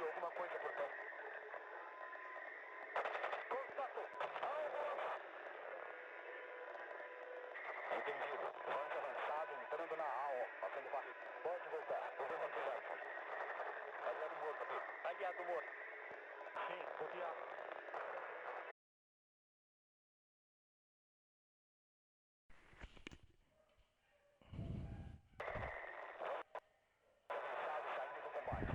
alguma coisa por perto. Contato! Entendido. Lance avançado entrando na AO. Fazendo barriga. Pode voltar. Problema ativado. Aliado morto aqui. Aliado morto. Sim, rodeado. Saindo do combate.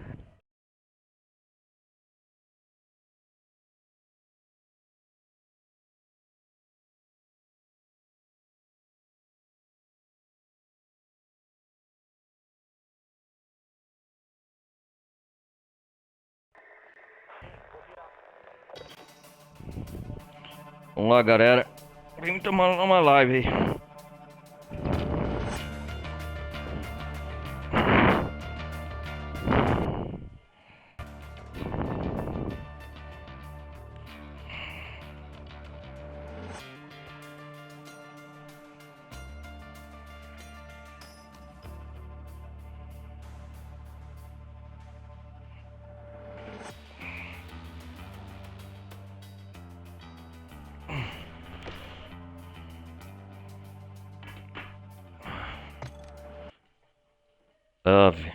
Vamos lá, galera. Vem tomar uma live aí. Ave.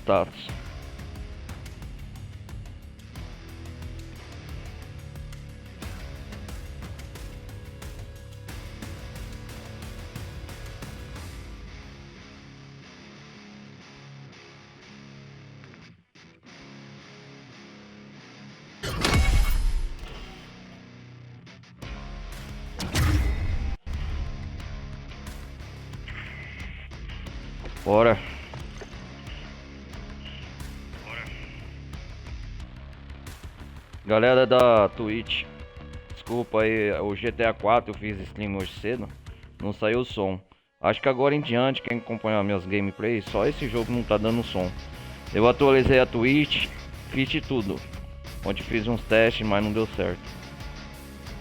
Status. Bora. Galera da Twitch, desculpa aí, o GTA 4 eu fiz stream hoje cedo, não saiu o som. Acho que agora em diante, quem acompanha minhas gameplays, só esse jogo não tá dando som. Eu atualizei a Twitch, fiz tudo, onde fiz uns testes, mas não deu certo.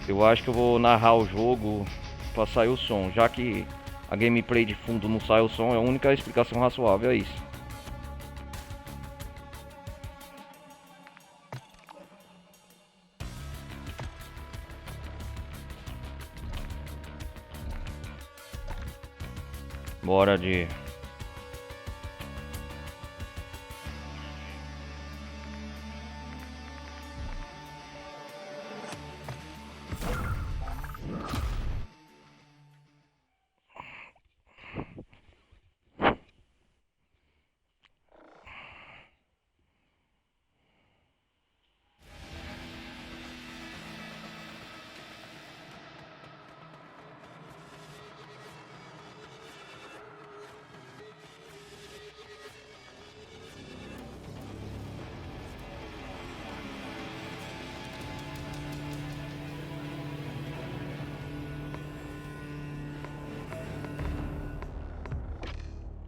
Eu acho que eu vou narrar o jogo pra sair o som, já que a gameplay de fundo não sai o som, é a única explicação razoável, é isso. Bora de...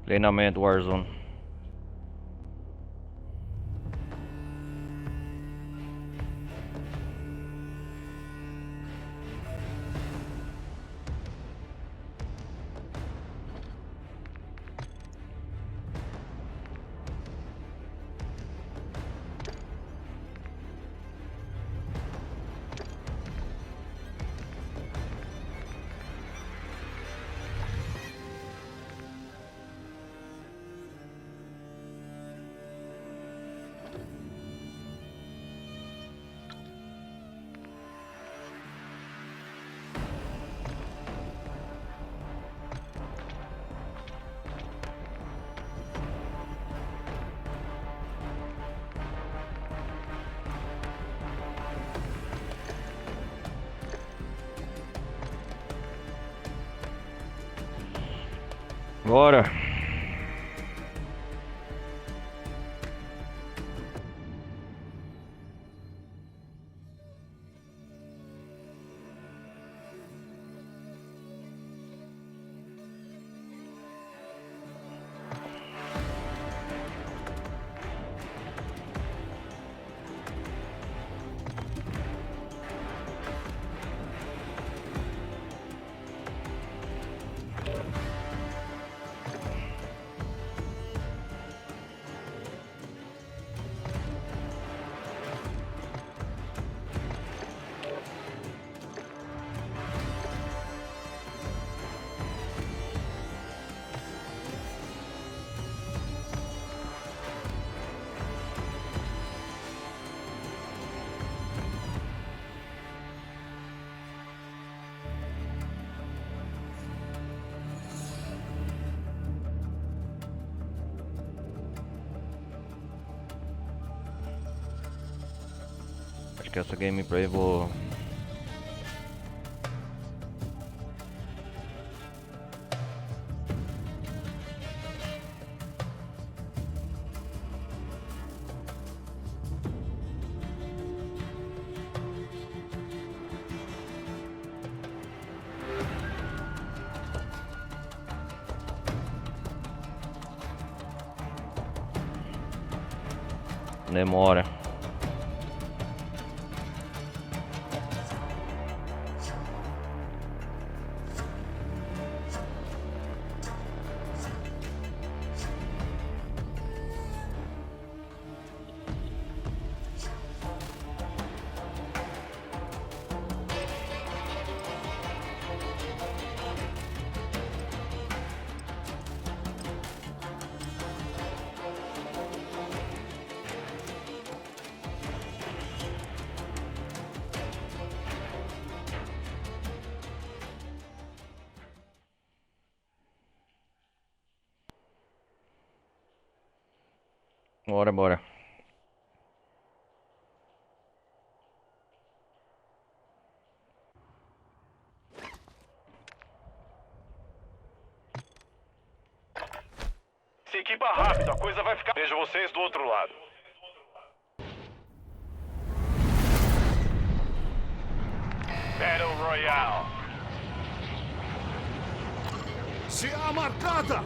treinamento Warzone. Bora. Acho que essa gameplay eu vou... Demora. Bora, bora. Se equipa rápido, a coisa vai ficar... Vejo vocês do outro lado. Battle Royale. Se há marcada!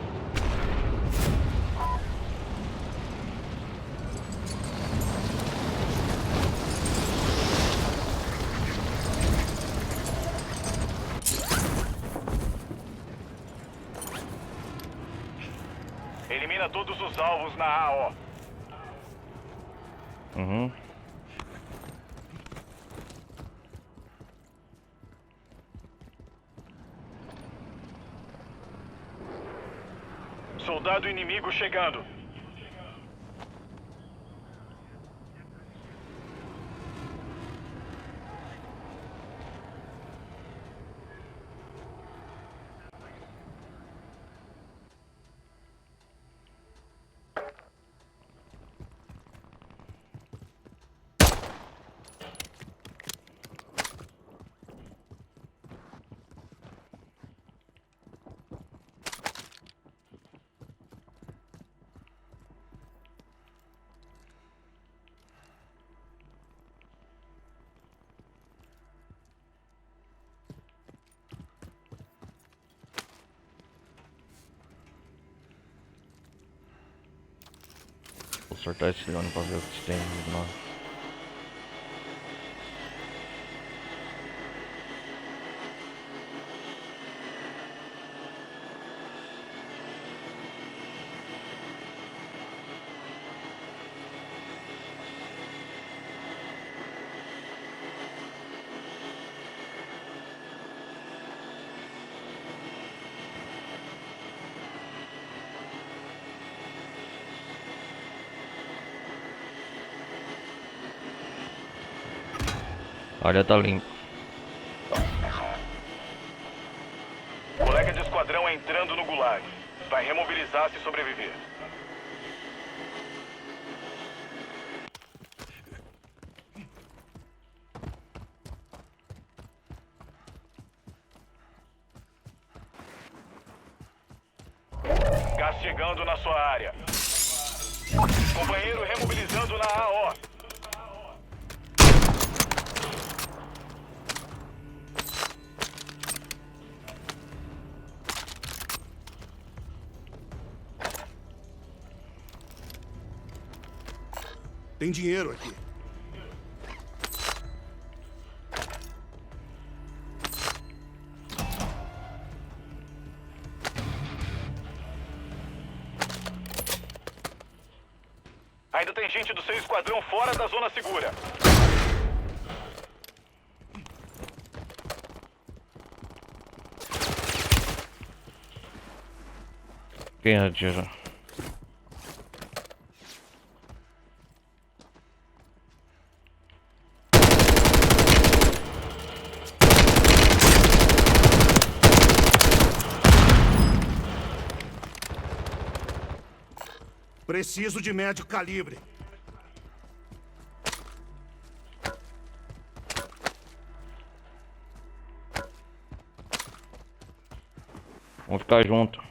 Elimina todos os alvos na AO. Uhum. Soldado inimigo chegando. Vou sortar esse drone pra ver o que tem lá. A área tá limpa. Colega de esquadrão entrando no gulag. Vai remobilizar se sobreviver. Gás chegando na sua área. Companheiro remobilizando na AO. Tem dinheiro aqui. Ainda tem gente do seu esquadrão fora da zona segura. Quem atira? Preciso de médio calibre. Vamos ficar junto.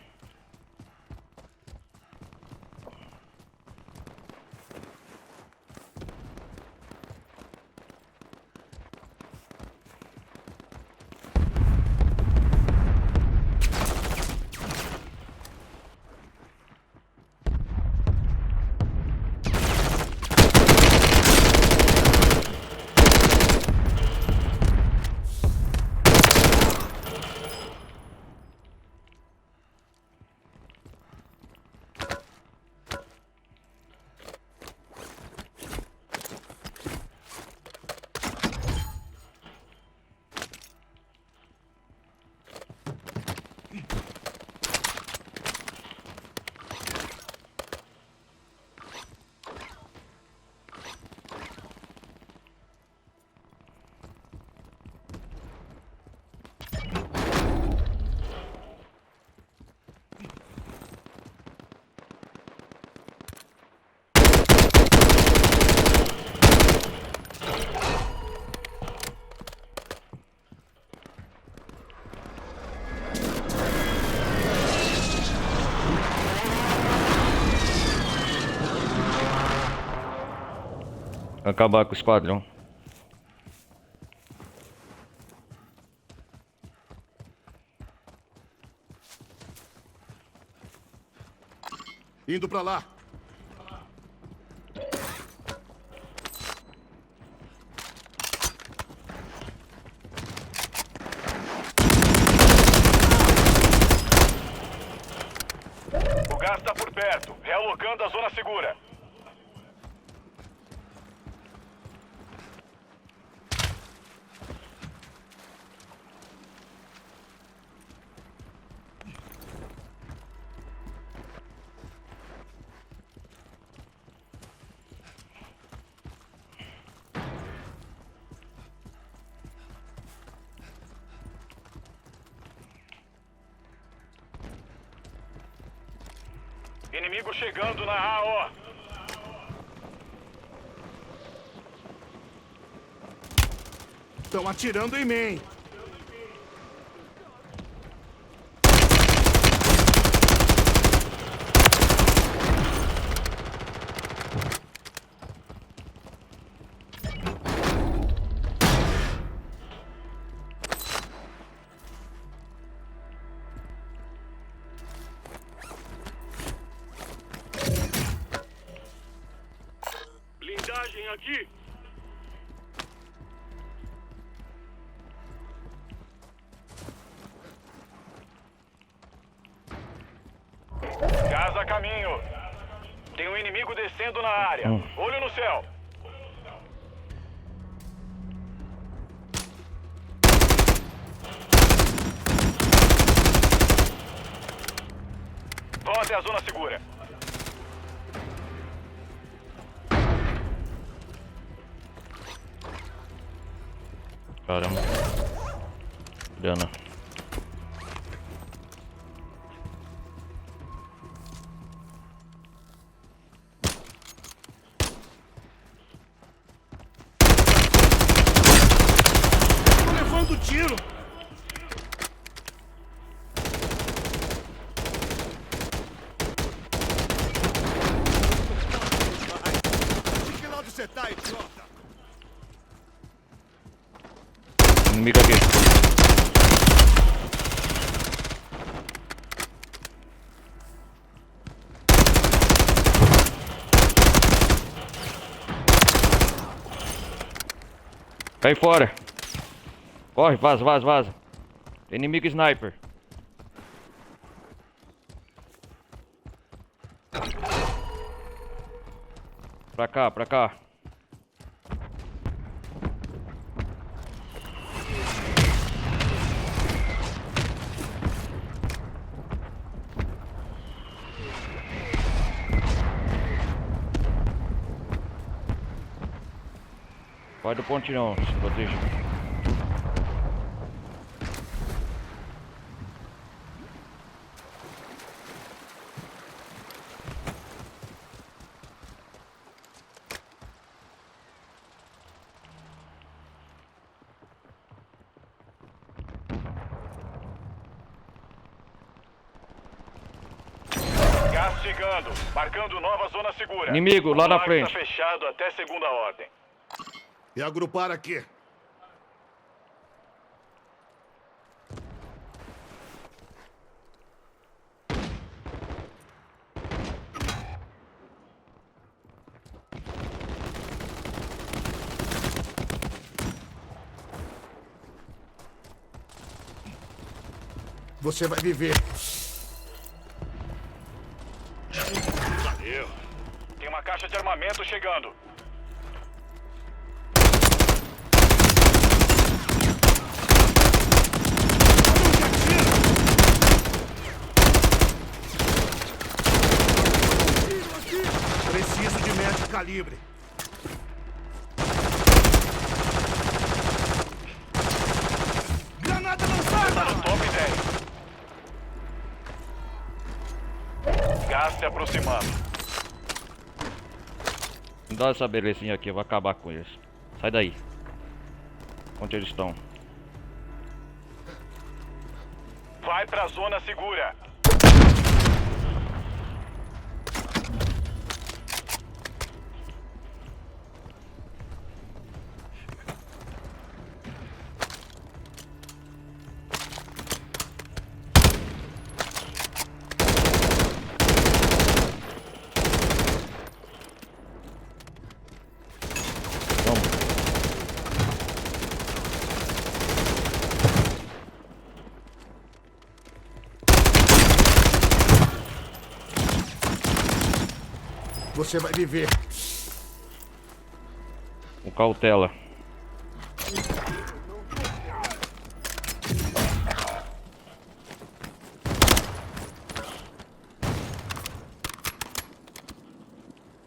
Acabar com o esquadrão. Indo pra lá. O gás está por perto, realocando a zona segura. Inimigo chegando na AO. Estão atirando em mim. Blindagem aqui. Gás a caminho. Tem um inimigo descendo na área. Olho no céu. Vão até a zona segura. Caramba. Grana. Tô levando tiro. Inimigo aqui. Cai fora. Corre, vaza, vaza, vaza. Tem inimigo sniper. Pra cá, pra cá. Vai do pontilhão, se proteja. Gás chegando, marcando nova zona segura. Inimigo, lá O na lag frente. Está fechado até segunda ordem. E agrupar aqui. Você vai viver. Valeu. Tem uma caixa de armamento chegando. Preciso de médio calibre. Granada lançada! Tá no top 10. Gás se aproximando. Me dá essa belezinha aqui, eu vou acabar com eles. Sai daí. Onde eles estão? Vai pra zona segura. Vamos. Você vai viver. Com cautela.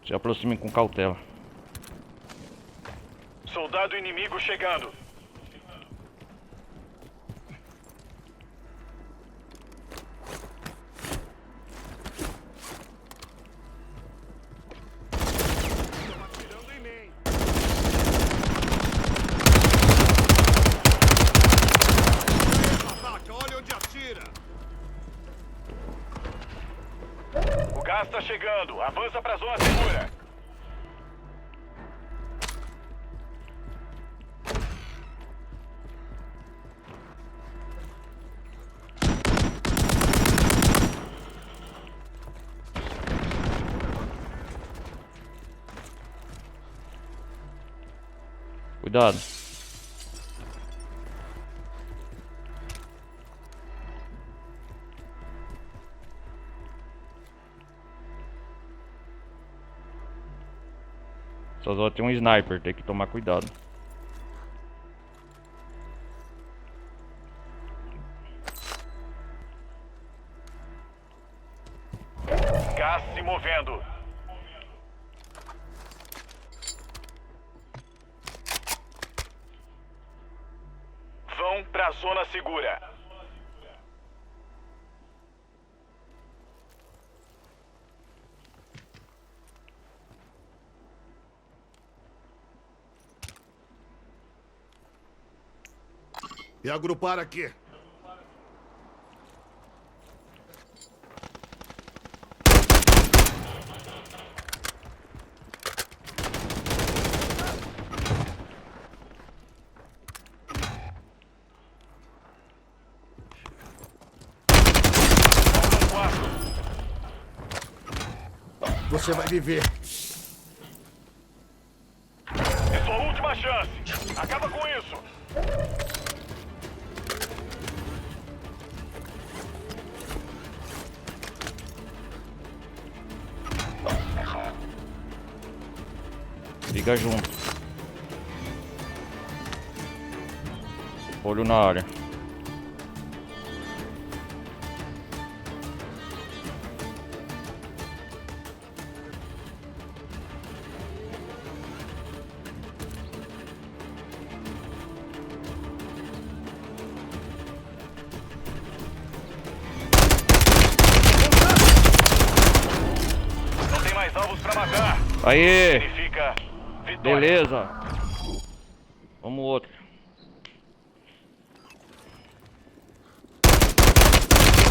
Se aproxime com cautela. Soldado inimigo chegando. Atirando em mim. Ataca, olha onde atira. O gás tá chegando. Avança pra zona segura. Cuidado. Só tem um sniper, tem que tomar cuidado. Gás se movendo. Vão pra zona segura. E agrupar aqui. Você vai viver. É sua última chance. Acaba com isso. Fica junto. Olho na área. Não tem mais alvos pra matar. Aê! Significa vitória. Beleza. Vamos outro.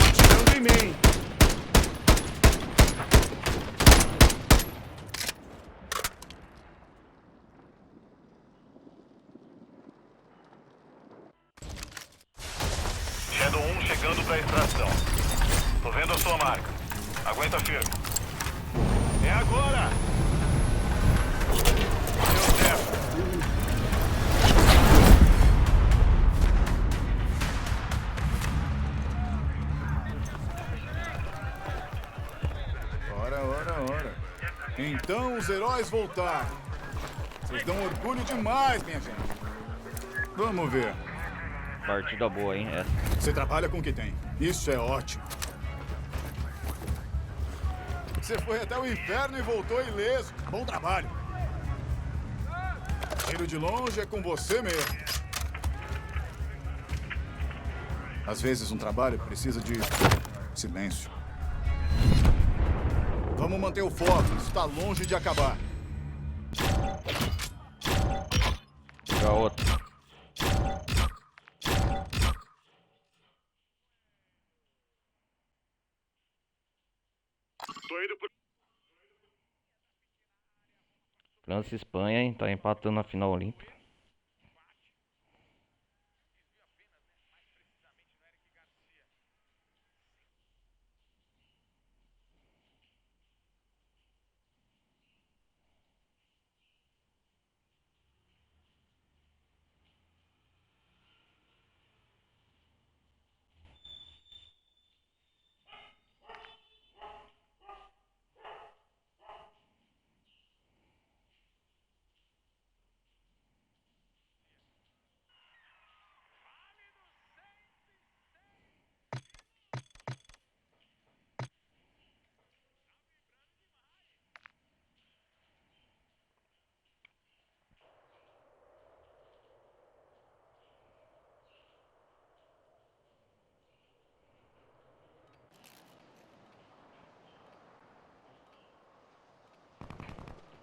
Atirando em mim. Shadow 1 chegando pra extração. Tô vendo a sua marca. Aguenta firme. É agora! Deu certo. Ora. Então os heróis voltaram. Vocês dão orgulho demais, minha gente. Vamos ver. Partida boa, hein? Essa. Você trabalha com o que tem. Isso é ótimo. Você foi até o inferno e voltou ileso. Bom trabalho. Tiro de longe é com você mesmo. Às vezes um trabalho precisa de silêncio. Vamos manter o foco. Isso está longe de acabar. Pegar outro. Tô indo pro... França e Espanha, hein? Tá empatando na final olímpica.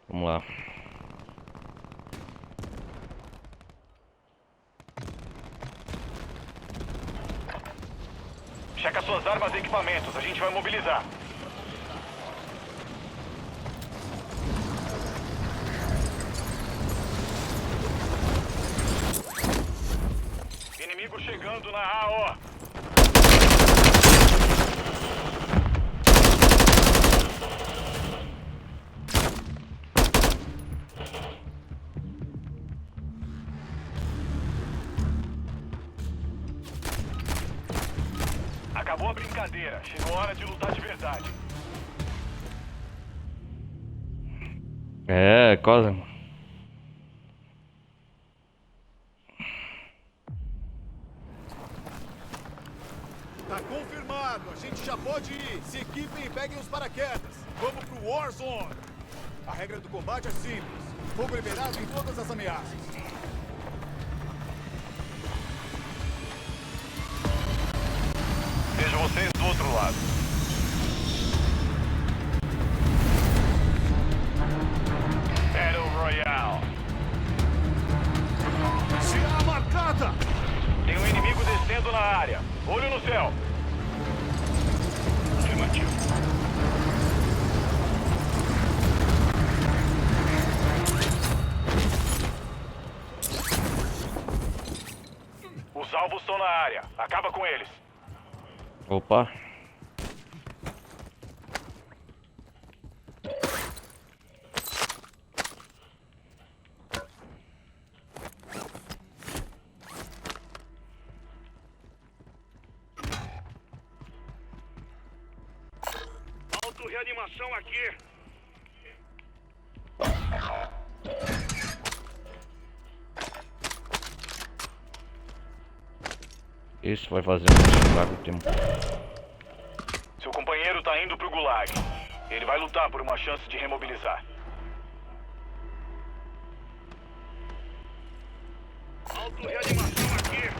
Vamos lá. Checa suas armas e equipamentos. A gente vai mobilizar. Inimigo chegando na AO. Acabou a brincadeira. Chegou a hora de lutar de verdade. É, quase. Tá confirmado. A gente já pode ir. Se equipem e peguem os paraquedas. Vamos pro Warzone. A regra do combate é simples. Fogo liberado em todas as ameaças. Vejo vocês do outro lado. Battle Royale. Se a marcada! Tem um inimigo descendo na área. Olho no céu. Afirmativo. Os alvos estão na área. Acaba com eles. Opa. Auto-reanimação aqui. Isso vai fazer um estrago do tempo. Seu companheiro tá indo pro Gulag. Ele vai lutar por uma chance de remobilizar. Auto-reanimação aqui.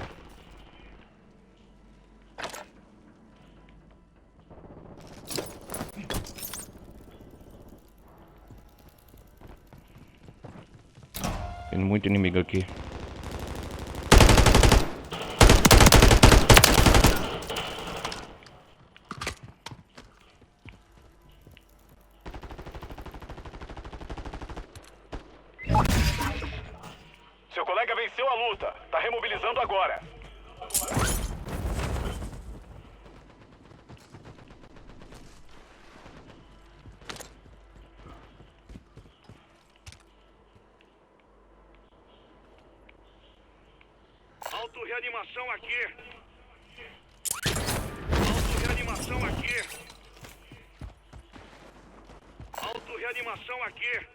Tem muito inimigo aqui. Seu colega venceu a luta. Tá remobilizando agora. Auto-reanimação aqui. Auto-reanimação aqui. Auto-reanimação aqui.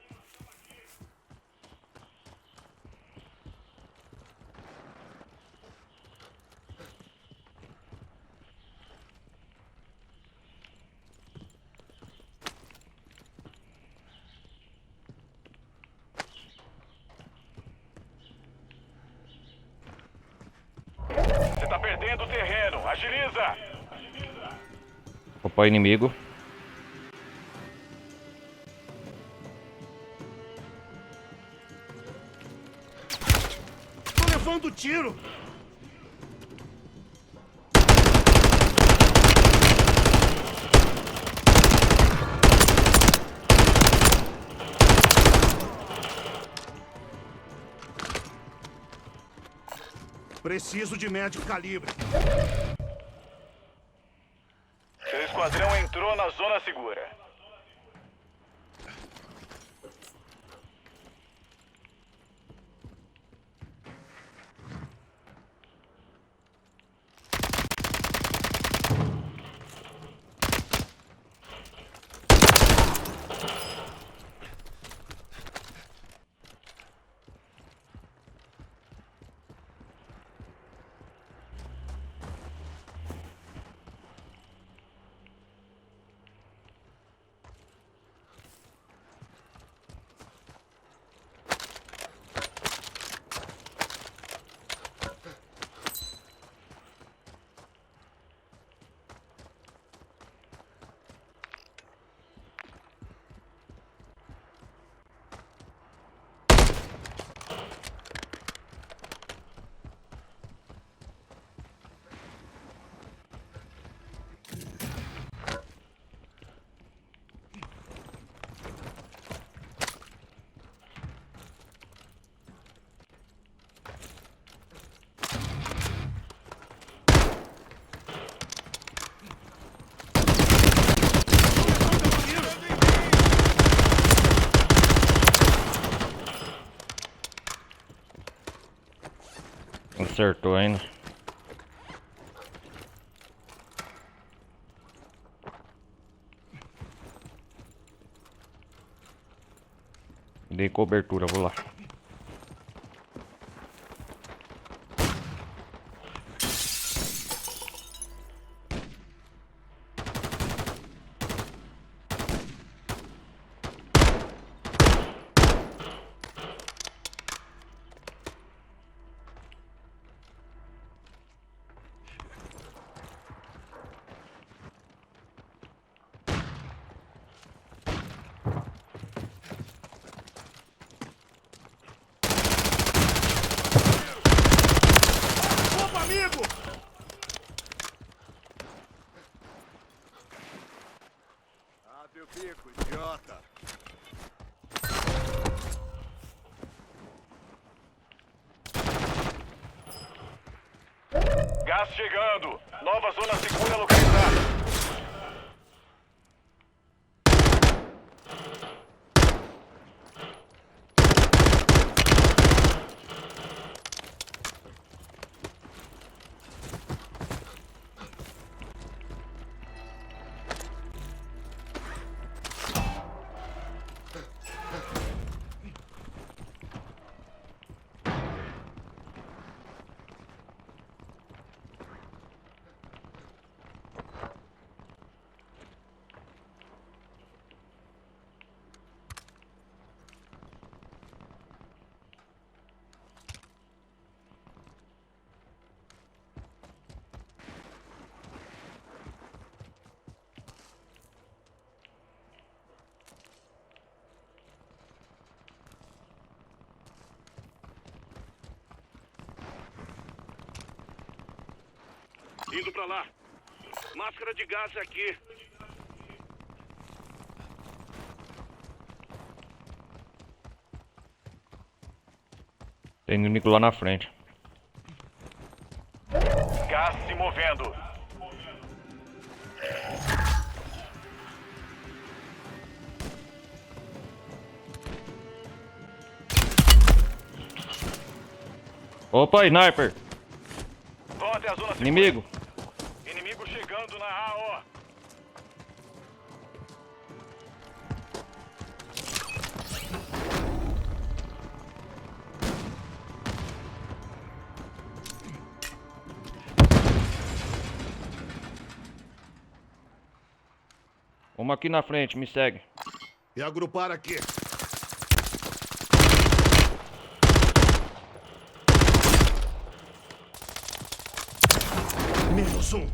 Você tá perdendo terreno. Agiliza! Opa, inimigo. Tô levando tiro! Preciso de médio calibre. Seu esquadrão entrou na zona segura. Acertou ainda. Dei cobertura, vou lá. Opa, amigo! Abre o bico, idiota! Gás chegando. Nova zona segura localizada. Indo pra lá. Máscara de gás aqui. Tem inimigo lá na frente. Gás se movendo. Opa, sniper! Vão até a zona segura. Inimigo! Inimigo chegando na AO. Vamos aqui na frente, me segue. E agrupar aqui. Menos um.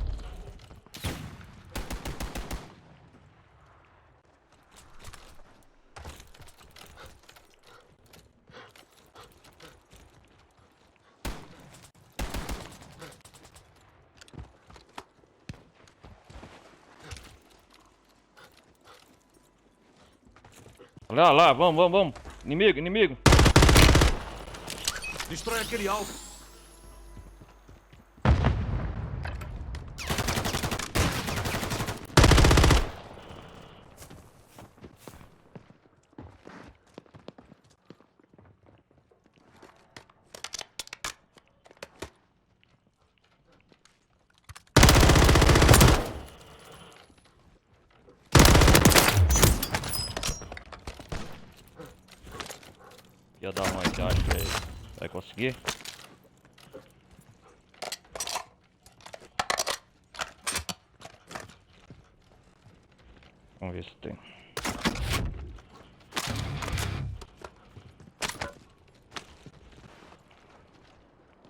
Lá, vamos. Inimigo. Destrói aquele alvo. Ia dar uma idade pra ele. Vai conseguir? Vamos ver se tem.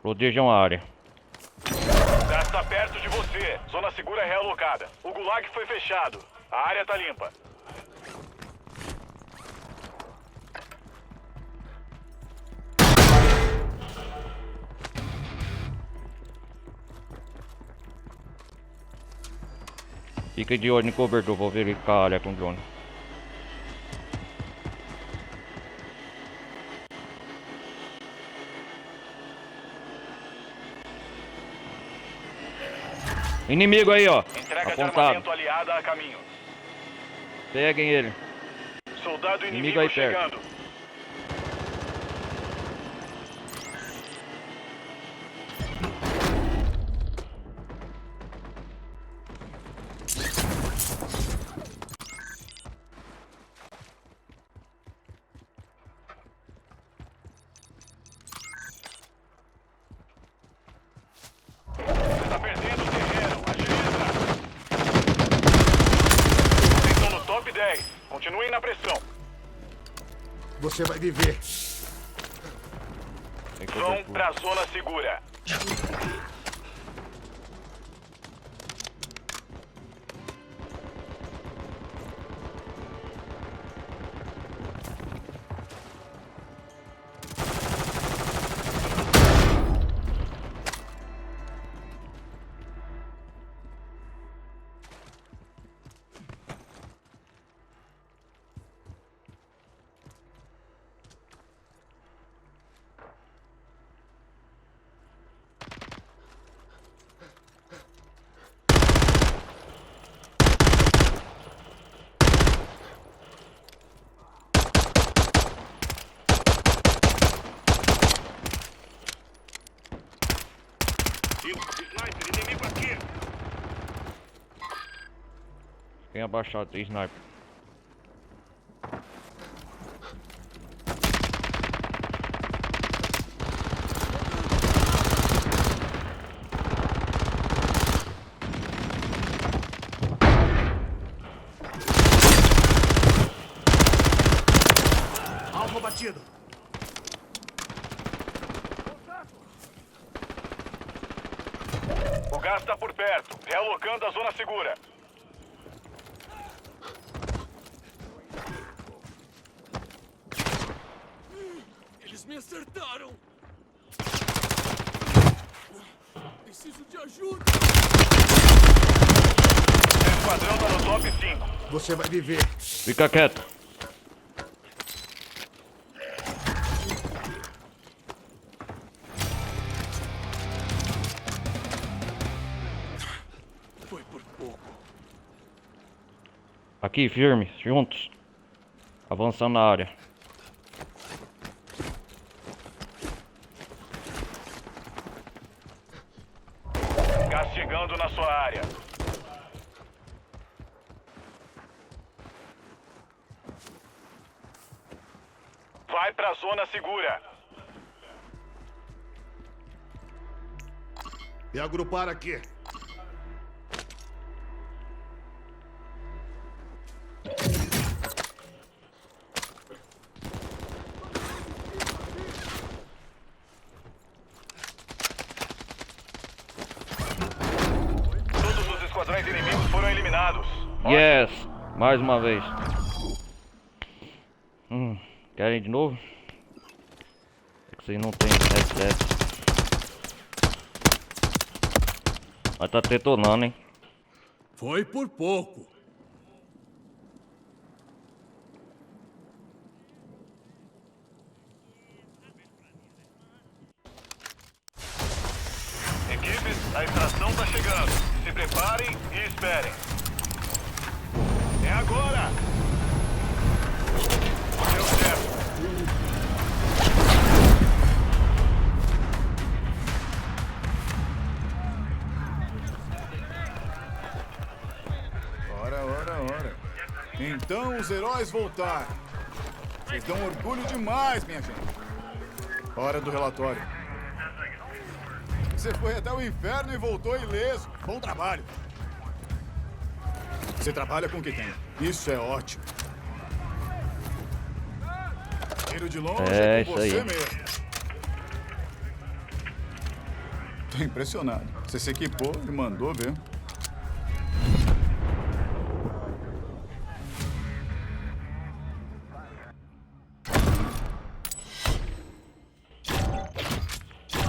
Protejam a área. Gás está perto de você. Zona segura realocada. O gulag foi fechado. A área tá limpa. Fica de olho no cobertor, vou verificar a área com o drone. Inimigo aí, ó. Entrega de Apontado. armamento aliada a caminho. Peguem ele. Soldado Inimigo inimigo aí perto. chegando. Você tá perdendo o terreno. Agiliza. Vocês estão no top 10. Continuem na pressão. Você vai viver. Tem Vão cobertura. pra zona segura. Sniper, inimigo aqui. Tem abaixado, tem sniper. Alvo batido. O gás tá por perto. Realocando a zona segura. Eles me acertaram. Preciso de ajuda. Seu esquadrão tá no top 5. Você vai viver. Fica quieto. Foi por pouco. Aqui, firme, juntos. Avançando na área. Gás chegando na sua área. Vai pra zona segura. E agrupar aqui. Todos os esquadrões inimigos foram eliminados. Yes! Mais uma vez. Querem de novo? É que vocês não tem headset. Mas tá detonando, hein? Foi por pouco. Equipes, a extração tá chegando. Se preparem e esperem. É agora! Deu certo. Ora. Então os heróis voltaram. Vocês dão orgulho demais, minha gente. Hora do relatório. Você foi até o inferno e voltou ileso. Bom trabalho. Você trabalha com o que tem. Isso é ótimo. Tiro de longe É com isso você aí. mesmo. Tô impressionado. Você se equipou e mandou ver.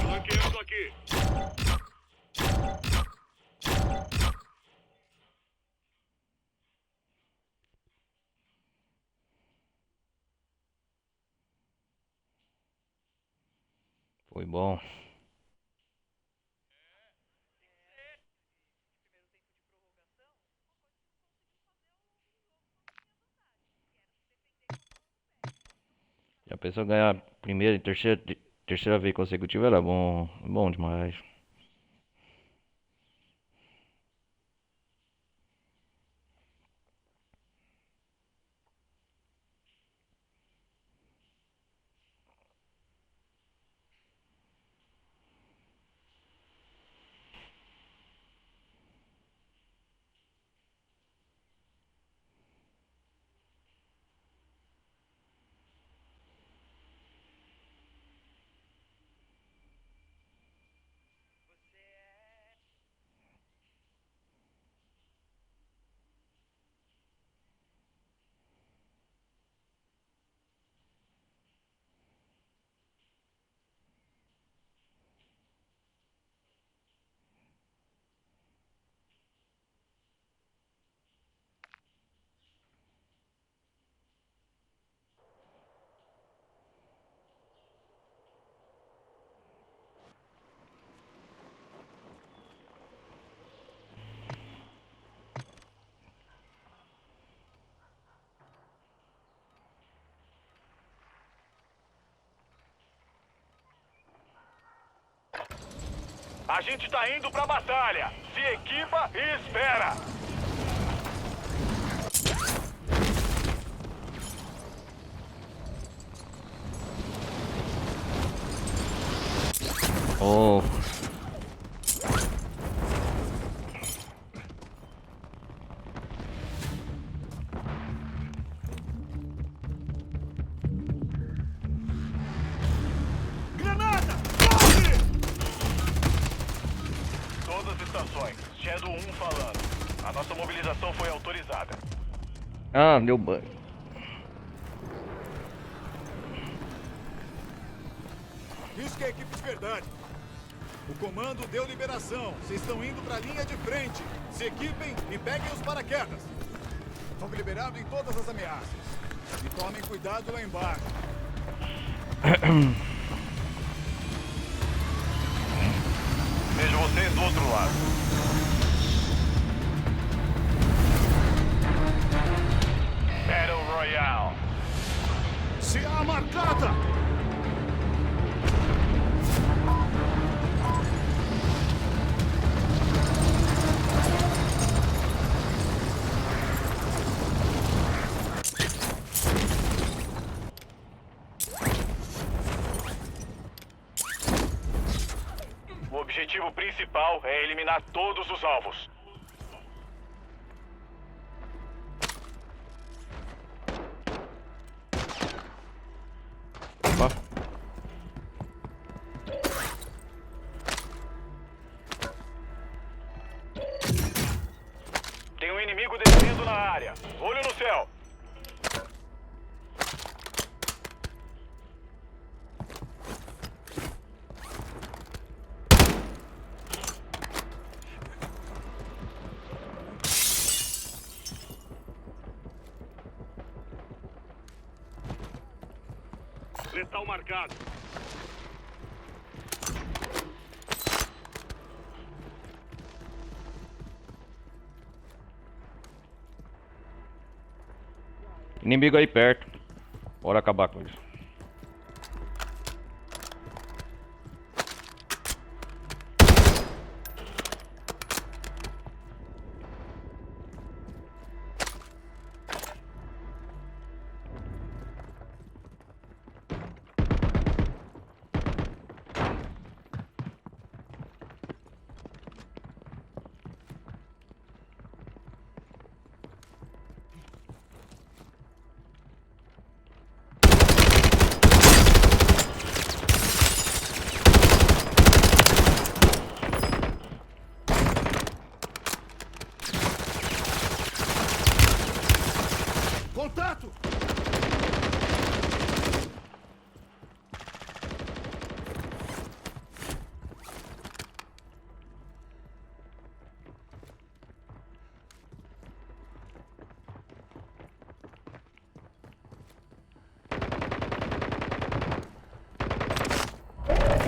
Flanqueando aqui. Foi bom. Já pensou em ganhar primeira e terceira vez consecutiva? Era bom. Bom demais. A gente tá indo pra batalha. Se equipa e espera. Oh. Granada! Corre! Todas as estações. Shadow 1 falando. A nossa mobilização foi autorizada. Ah, deu banho. Isso que é equipe de verdade. O comando deu liberação. Vocês estão indo para a linha de frente. Se equipem e peguem os paraquedas. Fogo liberado em todas as ameaças. E tomem cuidado lá embaixo. Vejo vocês do outro lado. Battle Royale. CA marcada! O objetivo principal é eliminar todos os alvos. Opa. Tem um inimigo descendo na área. Olho no céu. Letal marcado. Inimigo aí perto. Bora acabar com isso. Contato!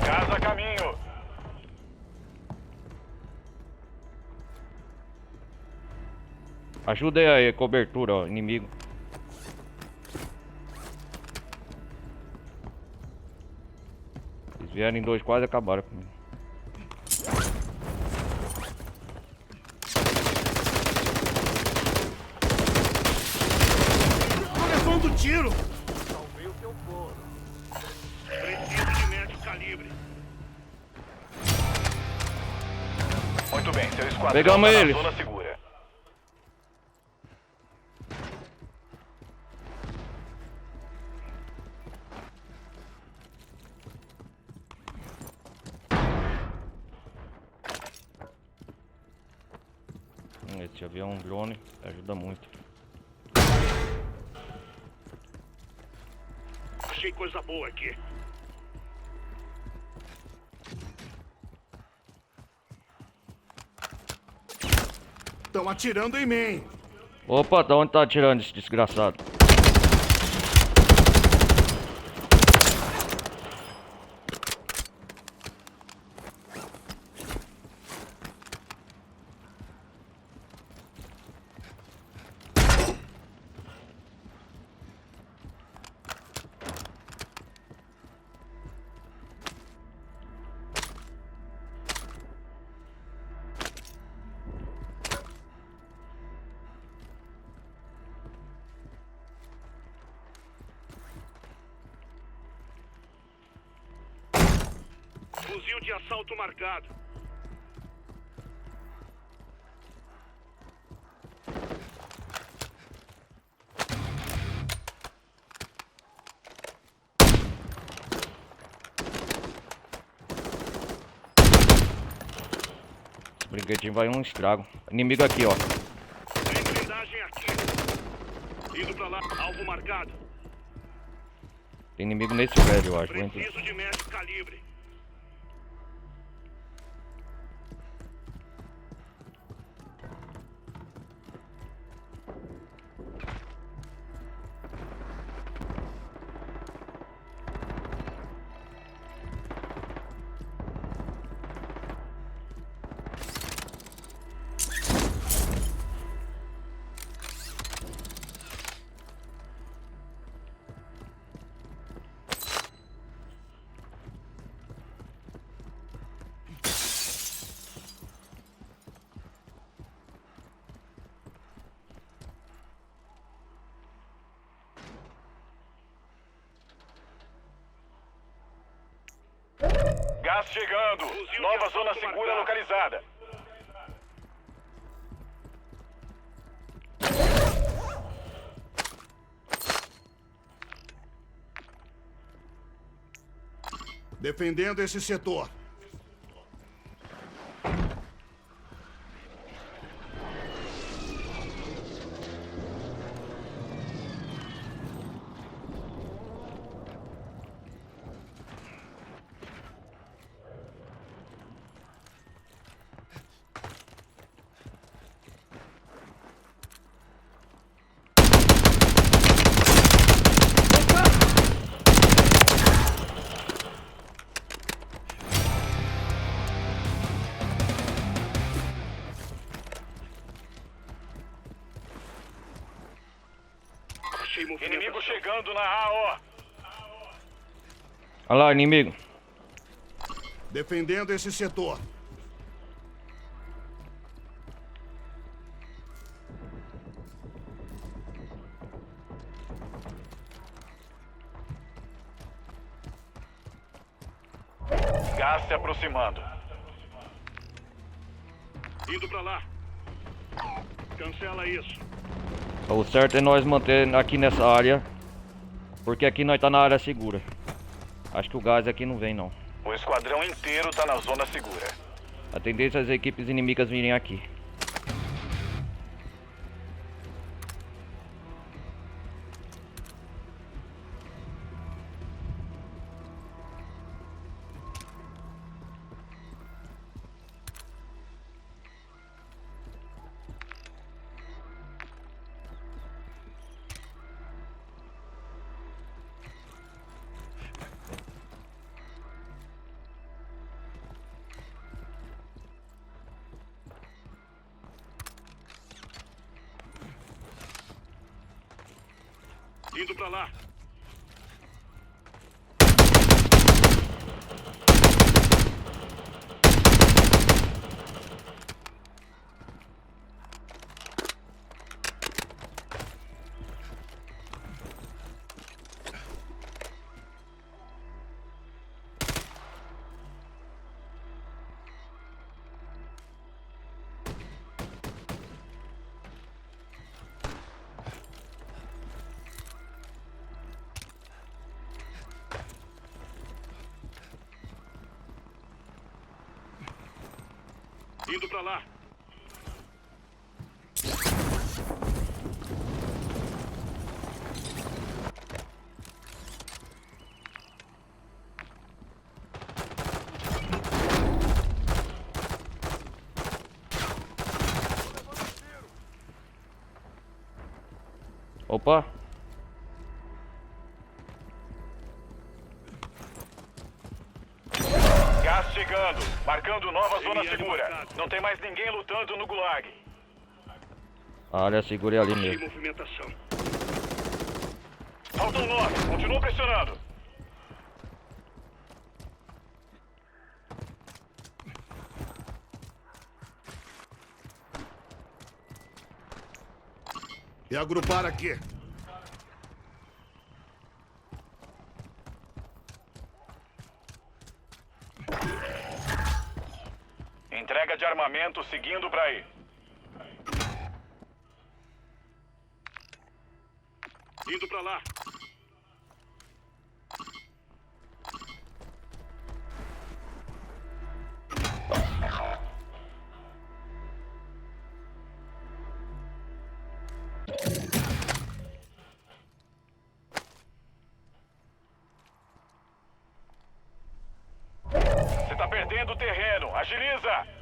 Casa a caminho. Ajuda aí, cobertura, ó, inimigo. Eles vieram em dois, quase acabaram comigo. Tô levando tiro! Salvei o teu couro. Preciso de médio calibre. Muito bem, seu esquadrão Pegamos tá na eles. zona segura. Esse avião é um drone, ajuda muito. Achei coisa boa aqui. Estão atirando em mim. Opa, da onde tá atirando esse desgraçado? Fuzil de assalto marcado. Esse brinquedinho vai um estrago. Inimigo aqui, ó. Tem blindagem aqui. Indo pra lá. Alvo marcado. Tem inimigo nesse prédio, eu acho. Vou entrar. Preciso de médio calibre. Gás chegando. Nova zona segura localizada. Defendendo esse setor. Inimigo chegando na AO. Olha lá, inimigo. Defendendo esse setor. Gás se aproximando. Indo pra lá. Cancela isso. O certo é nós manter aqui nessa área, porque aqui nós tá na área segura. Acho que o gás aqui não vem não. O esquadrão inteiro tá na zona segura. A tendência é as equipes inimigas virem aqui. Indo pra lá. Indo pra lá. Opa! Gás chegando. Marcando nova zona segura. Não tem mais ninguém lutando no Gulag. A área segura é ali Sem mesmo. movimentação. Faltam 9. Continua pressionando. E agrupar aqui. Entrega de armamento seguindo pra aí. Indo pra lá. Você tá perdendo terreno. Agiliza!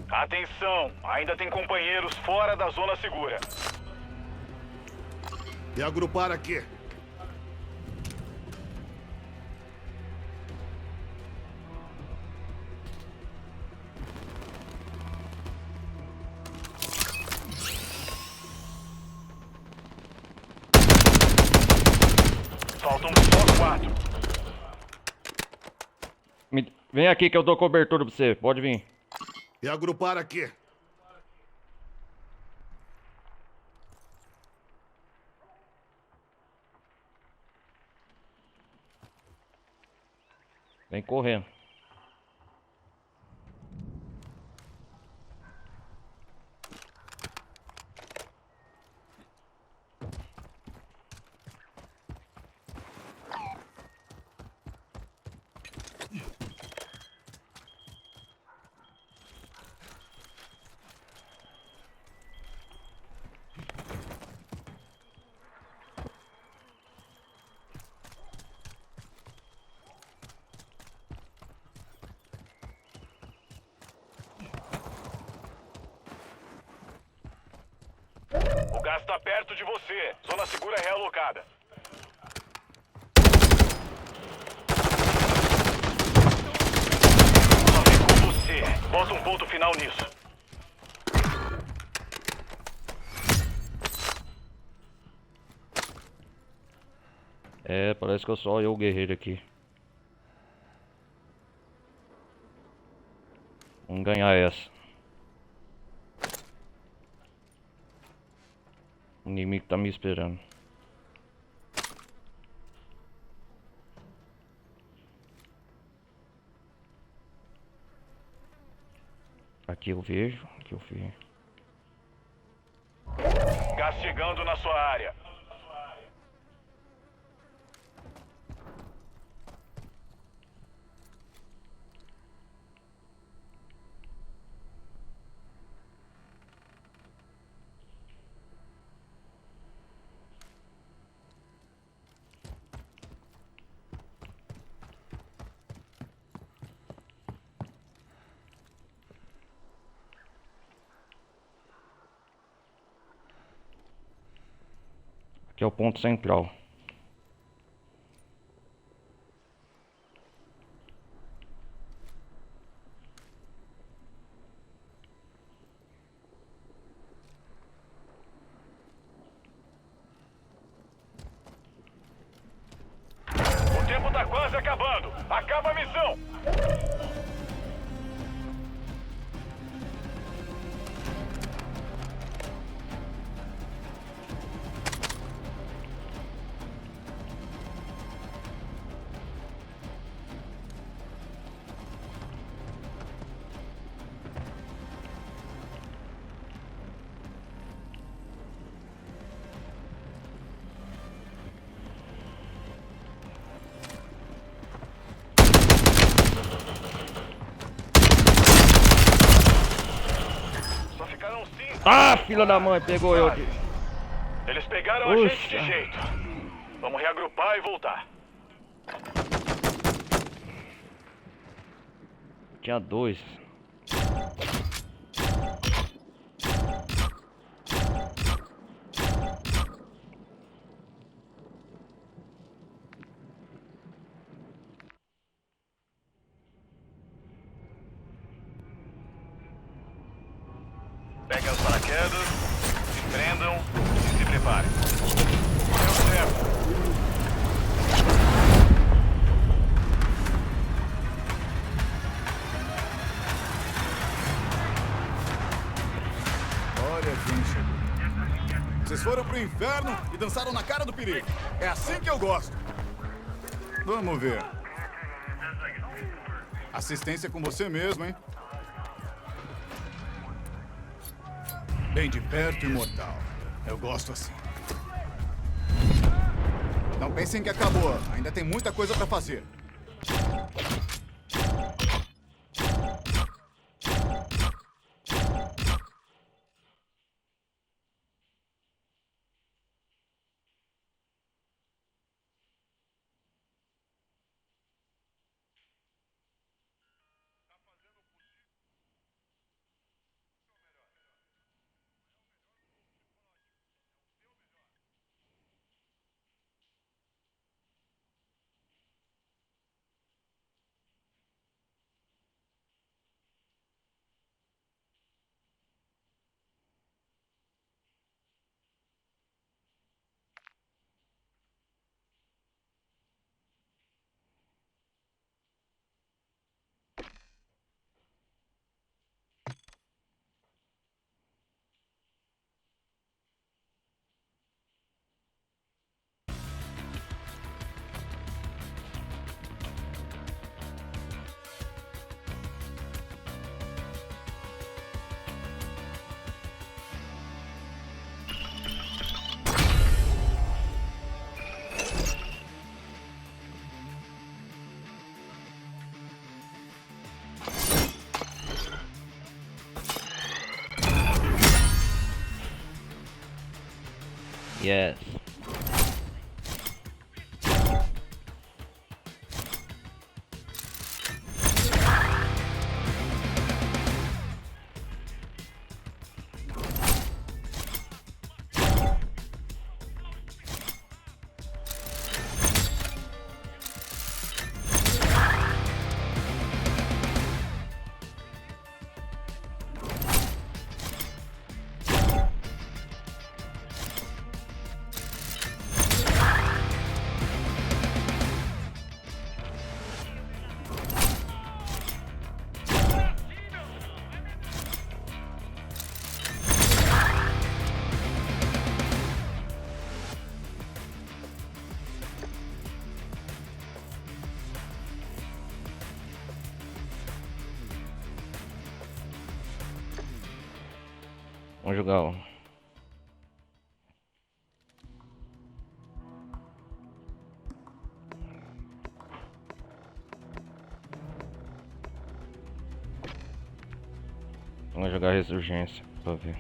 Atenção! Ainda tem companheiros fora da zona segura. E agrupar aqui. Faltam só 4. Vem aqui que eu dou cobertura pra você. Pode vir. E agrupar aqui. Vem correndo. O gás está perto de você. Zona segura realocada. Só vem com você. Bota um ponto final nisso. É, parece que eu só eu o guerreiro aqui. Vamos ganhar essa. O inimigo tá me esperando. Aqui eu vejo, aqui eu vejo. Gás chegando na sua área. Aqui é o ponto central. O tempo tá quase acabando. Acaba a missão. Só ficaram 5. Ah, filha da mãe, pegou eu aqui. Eles pegaram a gente de Puxa. jeito. Vamos reagrupar e voltar. Tinha dois. Peguem os paraquedas, se prendam e se preparem. Observe. Olha quem chegou. Vocês foram pro inferno e dançaram na cara do perigo. É assim que eu gosto. Vamos ver. Assistência com você mesmo, hein? Bem de perto e mortal. Eu gosto assim. Não pensem que acabou. Ainda tem muita coisa pra fazer. Yes. Vamos jogar, ó. Vamos jogar Ressurgência pra ver.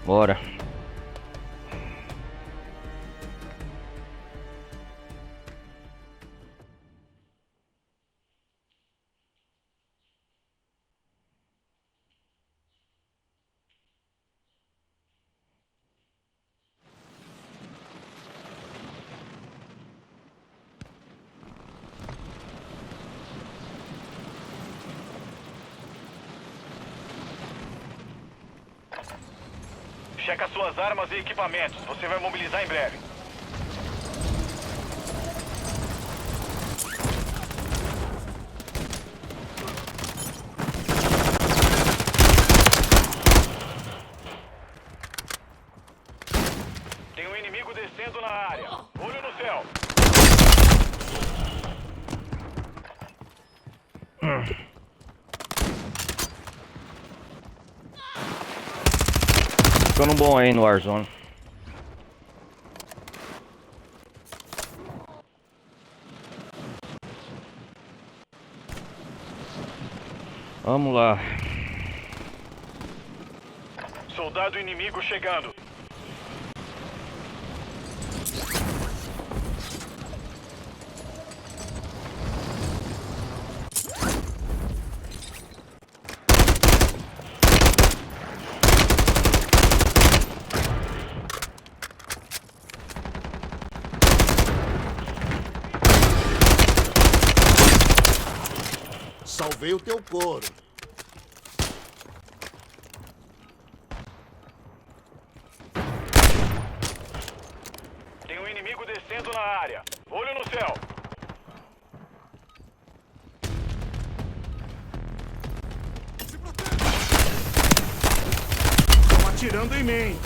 Bora. Checa suas armas e equipamentos. Você vai mobilizar em breve. Tem um inimigo descendo na área. Olho no céu. Ficando bom aí no Warzone. Vamos lá. Soldado inimigo chegando. Salvei o teu couro. Tem um inimigo descendo na área. Olho no céu. Estão atirando em mim.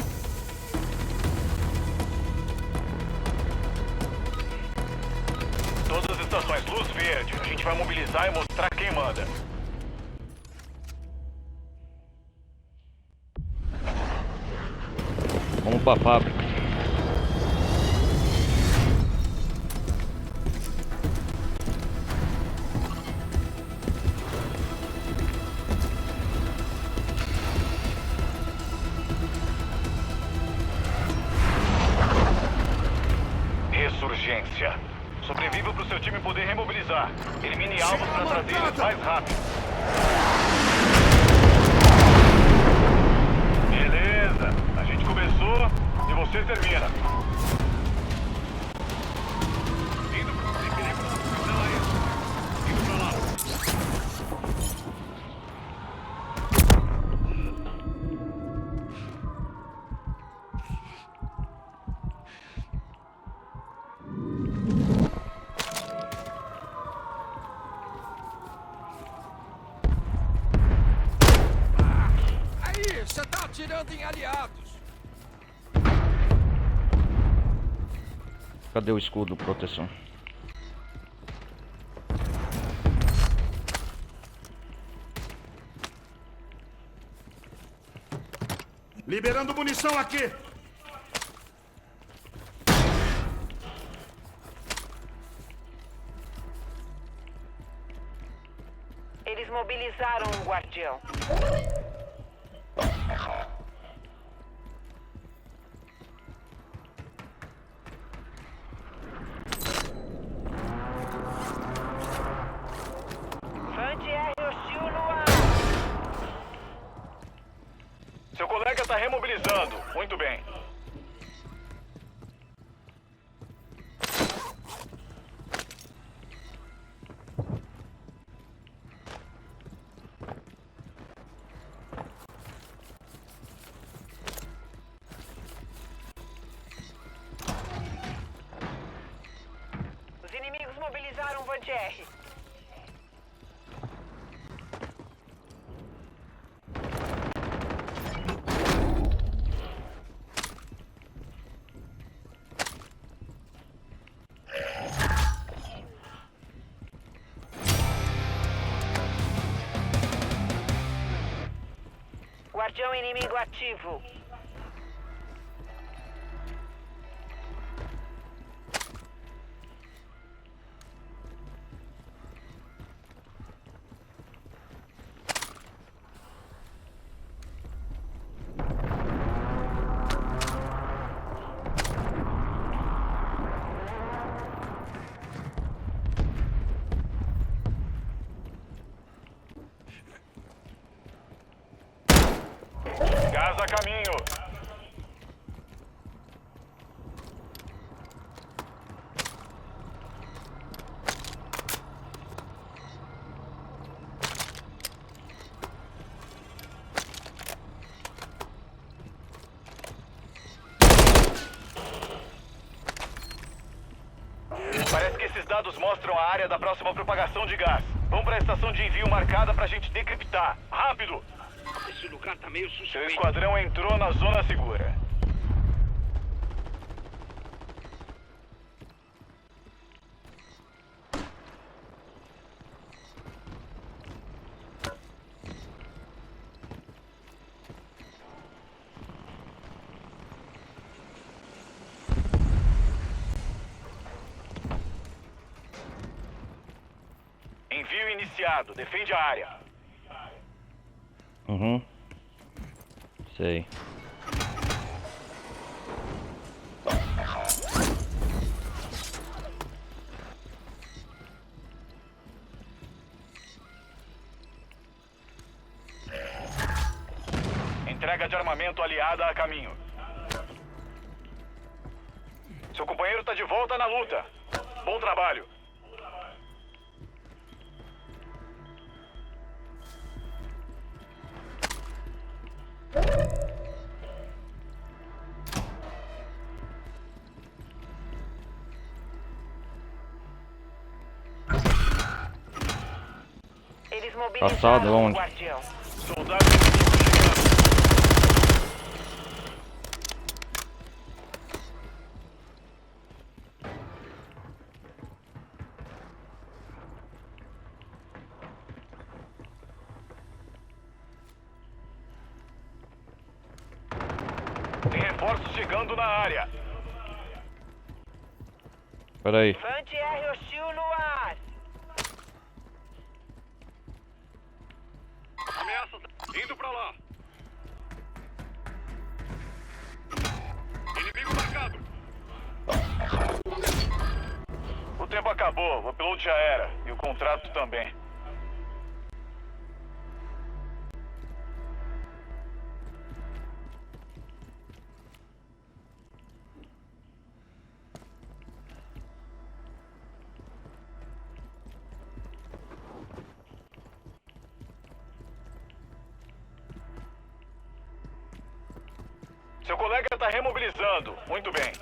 Todas as estações, luz verde. A gente vai mobilizar e mostrar quem manda. Vamos pra fábrica. Ressurgência. Sobreviva para o seu time poder remobilizar. Elimine alvos para trazer eles mais rápido. Beleza. A gente começou e você termina. Indo para o perigo na posição aí. Indo para lá. Aí, você tá atirando em aliados. Cadê o escudo proteção? Liberando munição aqui. Eles mobilizaram um guardião. Anti-R hostil no ar. Seu colega está remobilizando. Muito bem. Os inimigos mobilizaram o Vantier. Guardião inimigo ativo. Gás a caminho. Parece que esses dados mostram a área da próxima propagação de gás. Vamos para a estação de envio marcada pra gente decriptar. Rápido! Esse lugar tá meio Seu suspeito. esquadrão entrou na zona segura. Envio iniciado. Defende a área. Uhum. Sei. Entrega de armamento aliada a caminho. Seu companheiro está de volta na luta. Bom trabalho. mobilizaram Caçado o onde? guardião. Soldado inimigo chegando. Tem reforços chegando na área. Pera aí. Anti-R hostil no ar. Ameaça. Indo pra lá. Inimigo marcado. O tempo acabou. O upload já era. E o contrato também. Seu colega está remobilizando. Muito bem.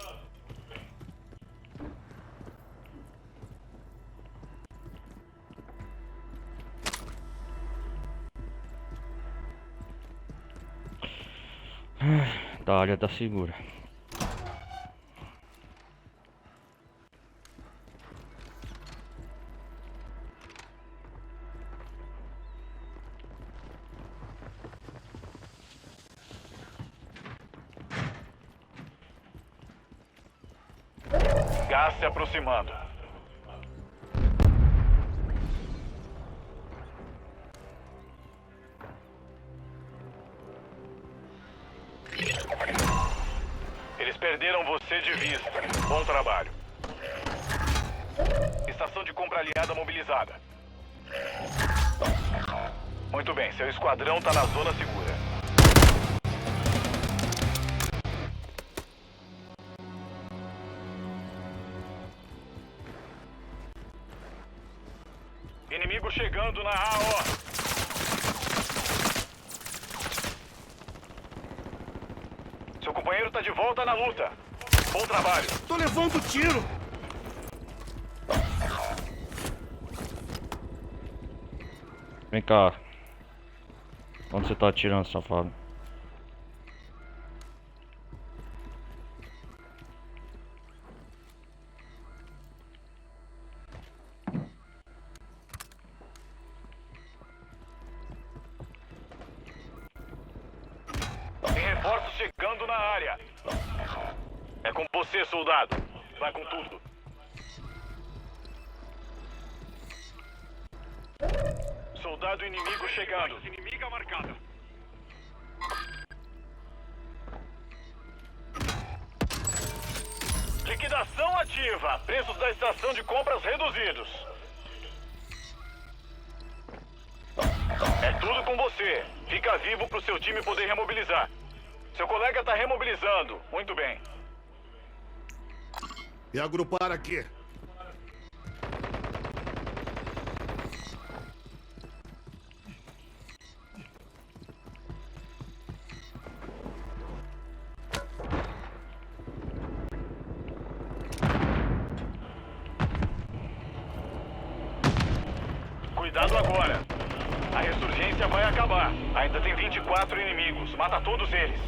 A área tá segura. Gás se aproximando. Eles perderam você de vista. Bom trabalho. Estação de compra aliada mobilizada. Muito bem, seu esquadrão está na zona segura. Inimigo chegando na AO. Seu companheiro está de volta na luta. Bom trabalho. Tô levando tiro! Vem cá. Onde você tá atirando, safado? Tem reforços chegando na área. É com você, soldado. Vai com tudo. Soldado inimigo chegando. Inimiga marcada. Liquidação ativa. Preços da estação de compras reduzidos. É tudo com você. Fica vivo pro seu time poder remobilizar. Seu colega tá remobilizando. Muito bem. E agrupar aqui. Cuidado agora. A ressurgência vai acabar. Ainda tem 24 inimigos. Mata todos eles.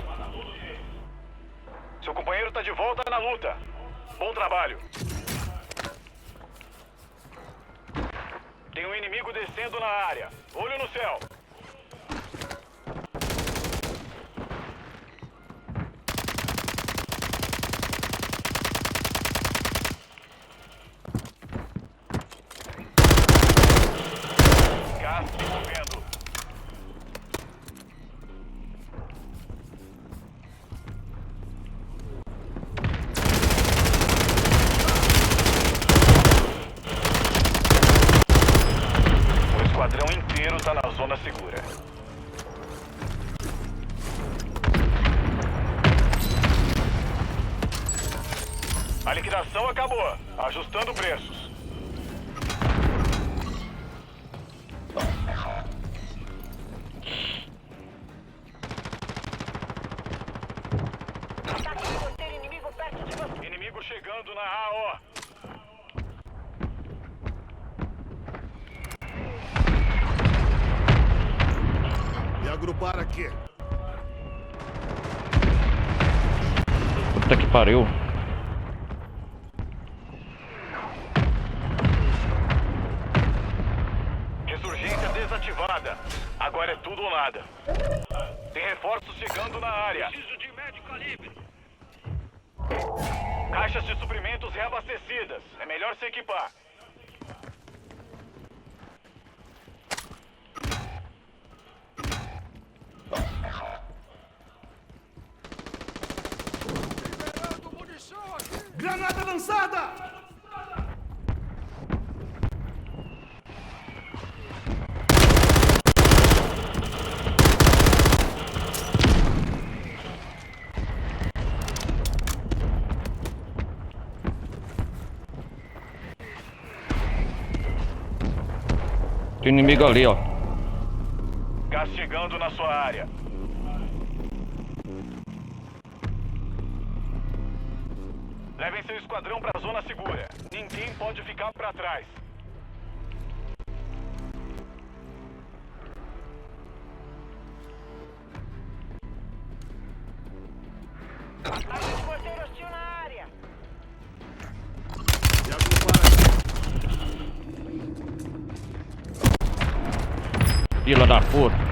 Seu companheiro tá de volta na luta. Bom trabalho. Tem um inimigo descendo na área. Olho no céu. Gás se movendo. O esquadrão inteiro está na zona segura. A liquidação acabou. Ajustando preços. Ataque de roteiro inimigo perto de você. Inimigo chegando na AO. agrupar aqui. Puta que pariu. Ressurgência desativada. Agora é tudo ou nada. Tem reforços chegando na área. Preciso de médio calibre. Caixas de suprimentos reabastecidas. É melhor se equipar. Liberando munição aqui. Granada lançada! Tem inimigo ali, ó. Gás chegando na sua área. Levem seu esquadrão para a zona segura. Ninguém pode ficar para trás. Ataque de morteiro hostil na área. E agrupar aqui. Filha da puta.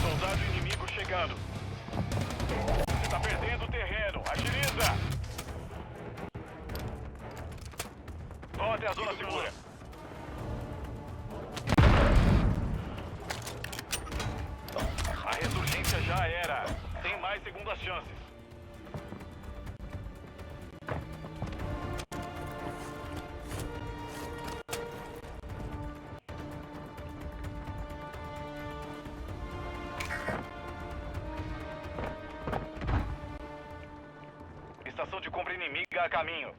Soldado inimigo chegando. Você tá perdendo terreno. Agiliza! Vão até a zona segura. A ressurgência já era. Tem mais segundas chances. Estação de compra inimiga a caminho.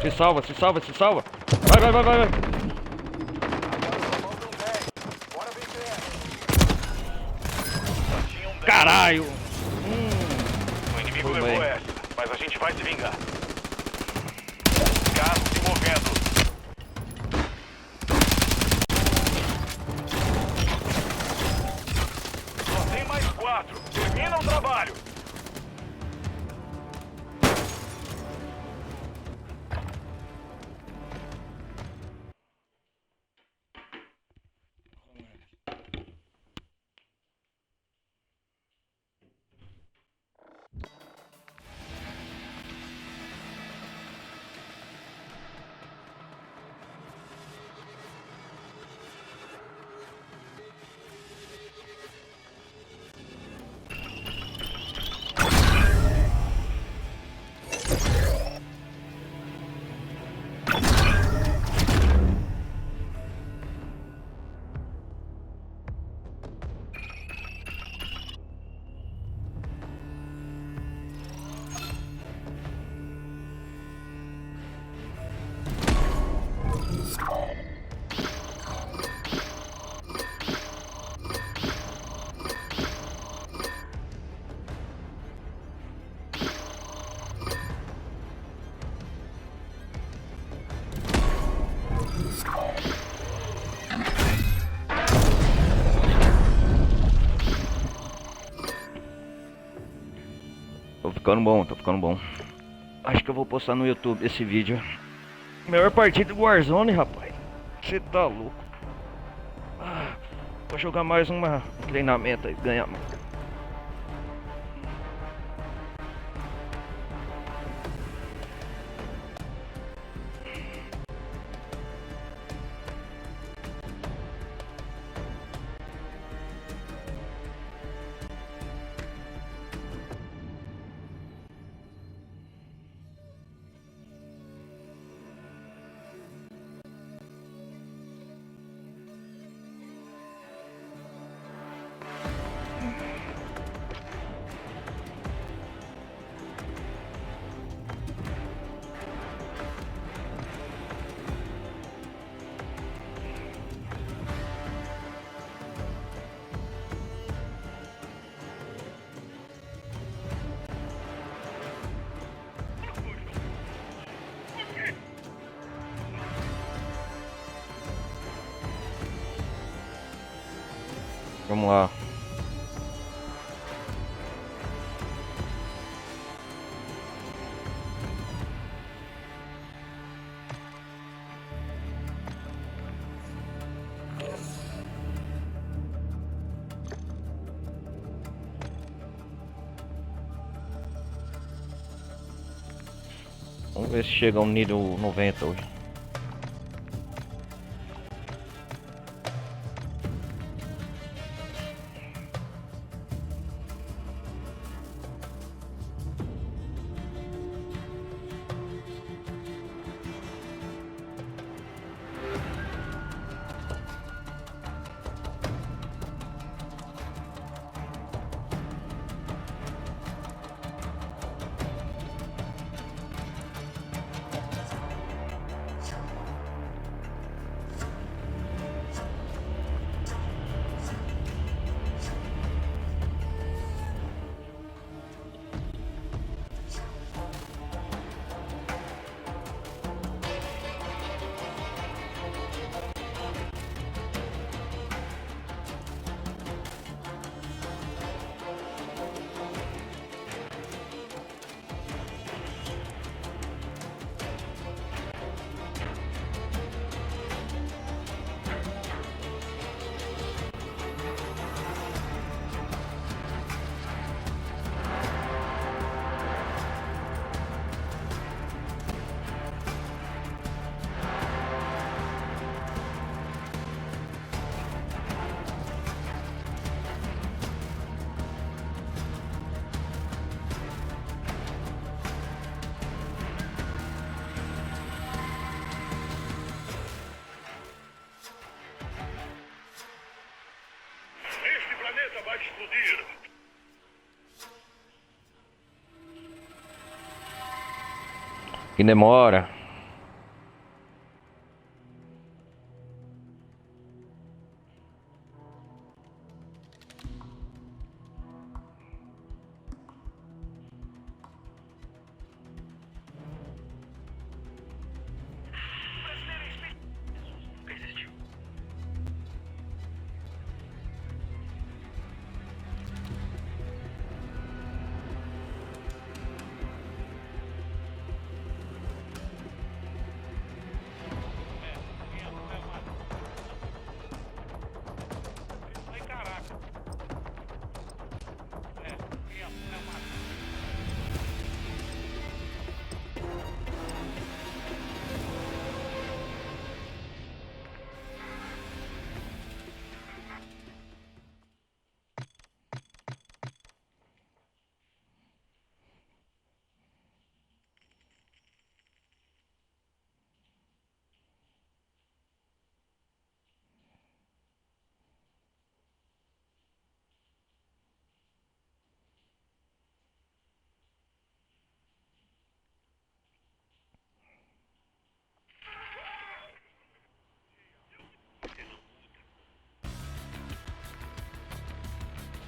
Se salva, se salva, se salva. Vai, vai, vai, vai, vai. Só tinham 10. Caralho. O inimigo Tudo levou bem. essa, mas a gente vai se vingar. Gás se movendo. Só tem mais 4. Termina o trabalho. Tô ficando bom, tô ficando bom. Acho que eu vou postar no YouTube esse vídeo. Melhor partida do Warzone, rapaz. Você tá louco. Vou jogar mais um treinamento aí, ganhar mais. Vamos lá. Vamos ver se chega ao nível 90 hoje. Este planeta vai explodir. Que demora.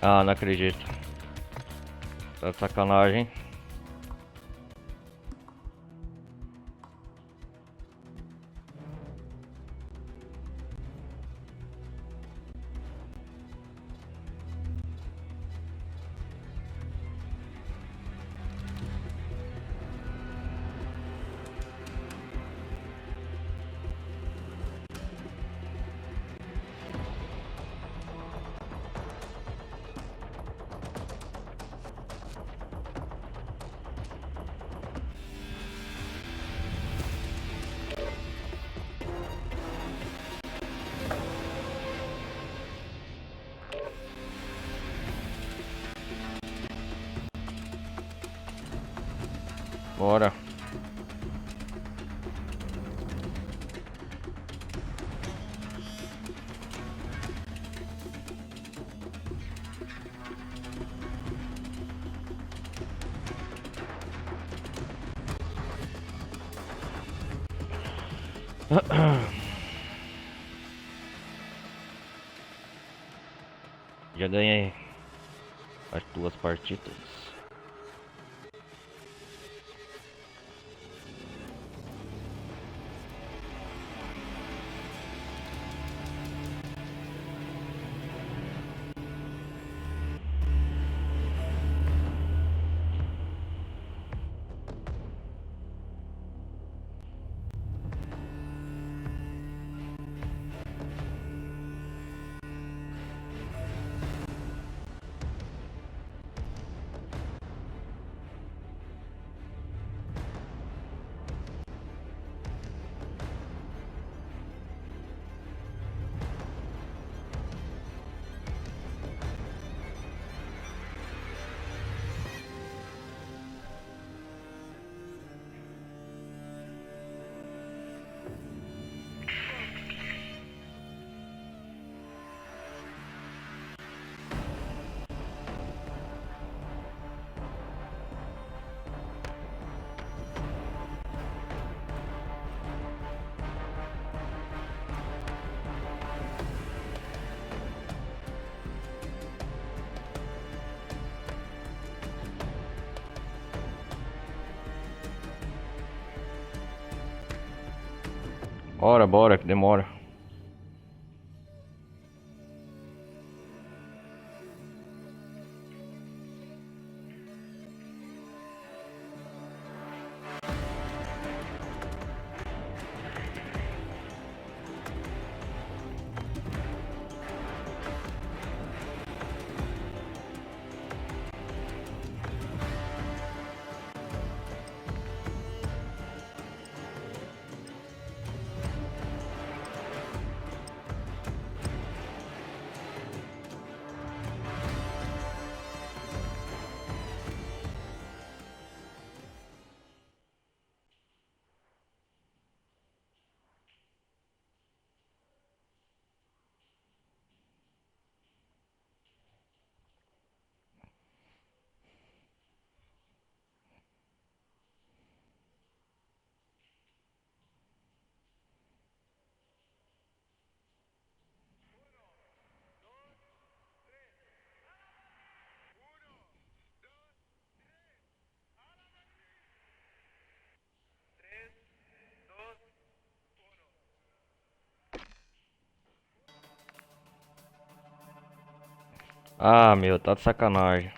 Ah, não acredito. Tá de sacanagem. Bora. Já ganhei as 2 partidas. Bora, bora, que demora. Ah, meu, tá de sacanagem.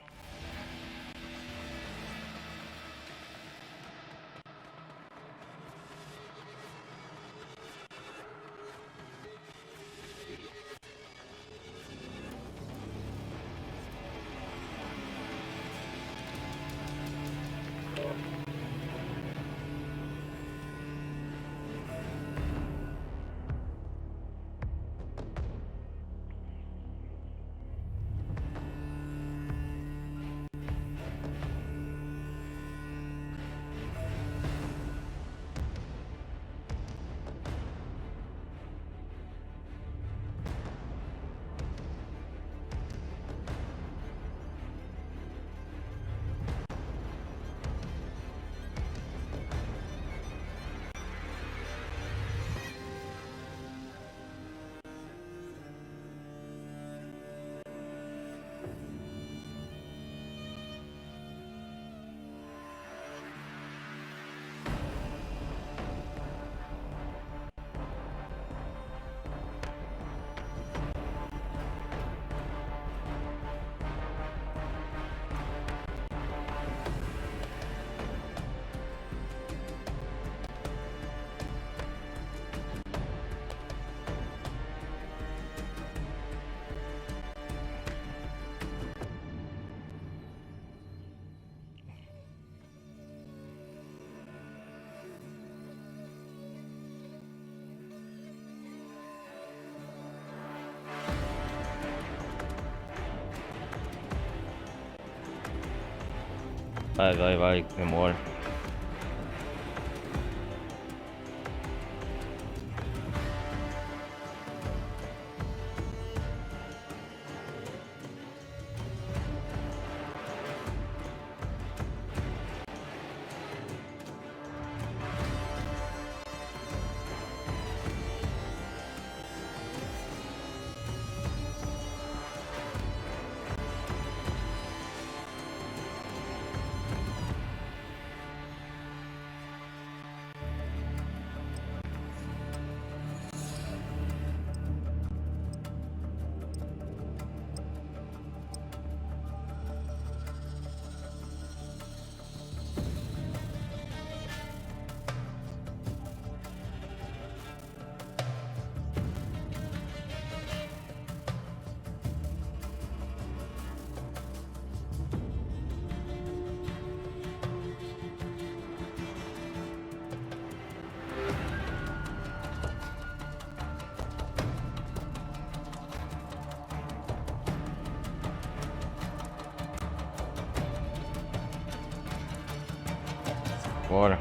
Vai, vai, vai, demora. Bora.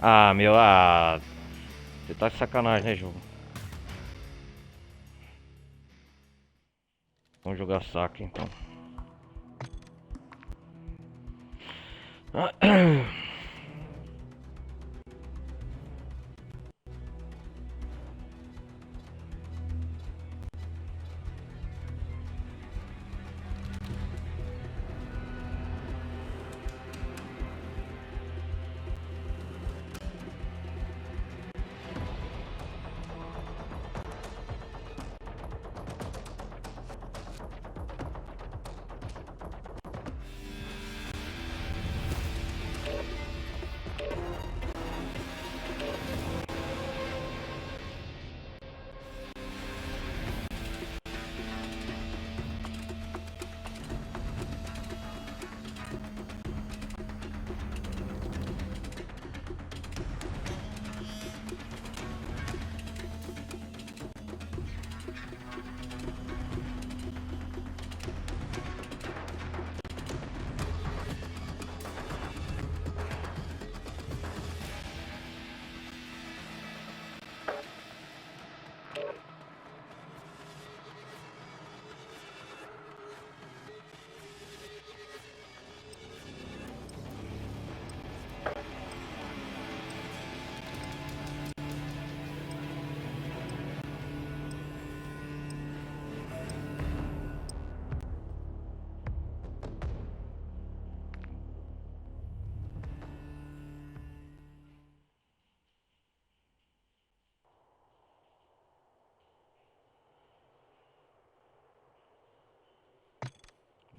Ah, meu, você tá de sacanagem, né, jogo? Vamos jogar saque, então.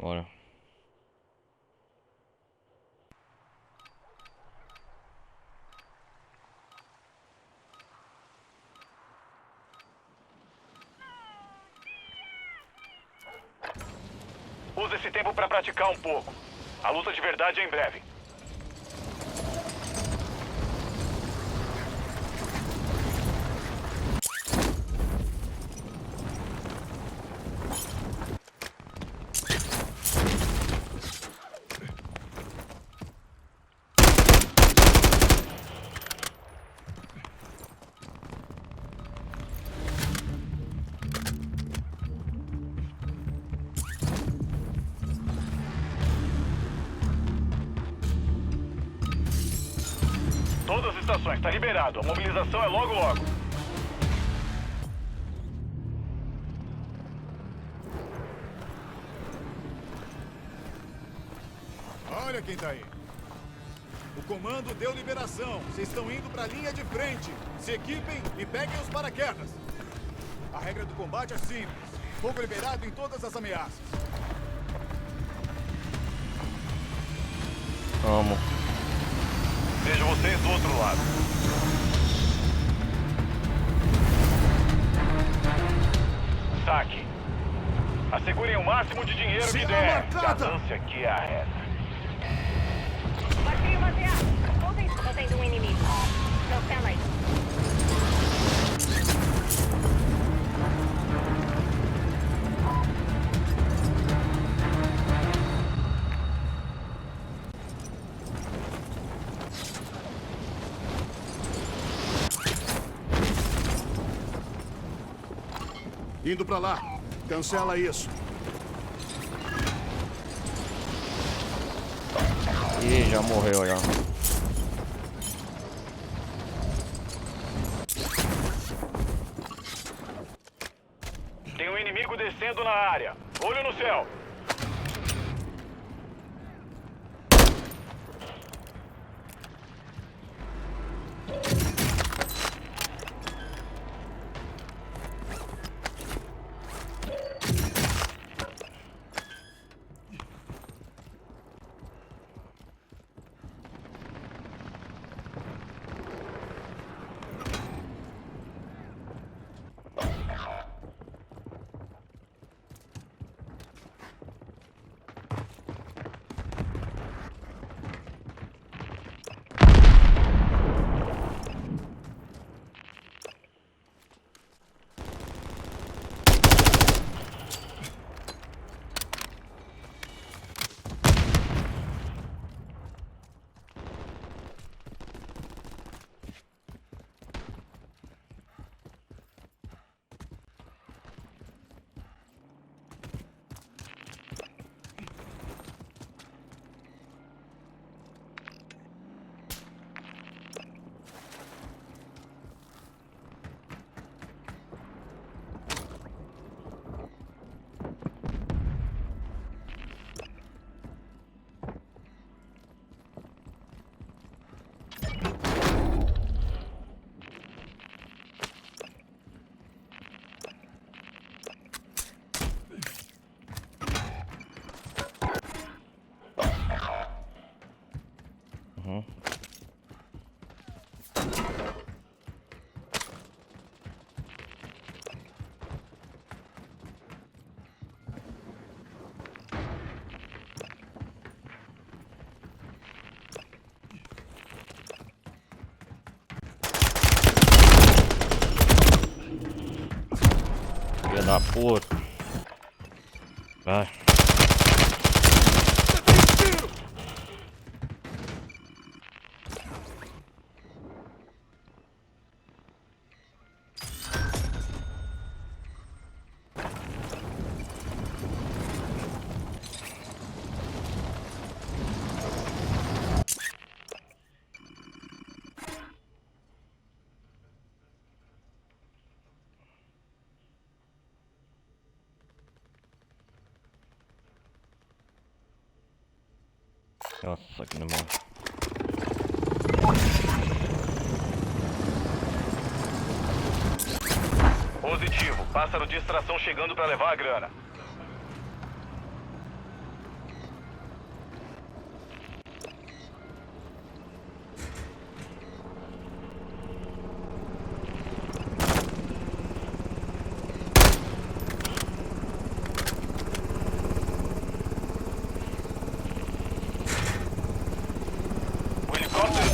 Bora. Usa esse tempo pra praticar um pouco. A luta de verdade é em breve. Todas as estações, tá liberado. A mobilização é logo logo. Olha quem tá aí. O comando deu liberação. Vocês estão indo pra linha de frente. Se equipem e peguem os paraquedas. A regra do combate é simples. Fogo liberado em todas as ameaças. Vamos. Vejo vocês do outro lado. Saque. Assegurem o máximo de dinheiro que der. Ganância aqui é a regra. Baixinho baseado. Ontem estava tendo um inimigo. Não tem mais. Indo pra lá. Cancela isso. Ih, já morreu já. Tem um inimigo descendo na área. Olho no céu. Filha da puta. Vai. Nossa, que demônio. Positivo. Pássaro de extração chegando pra levar a grana.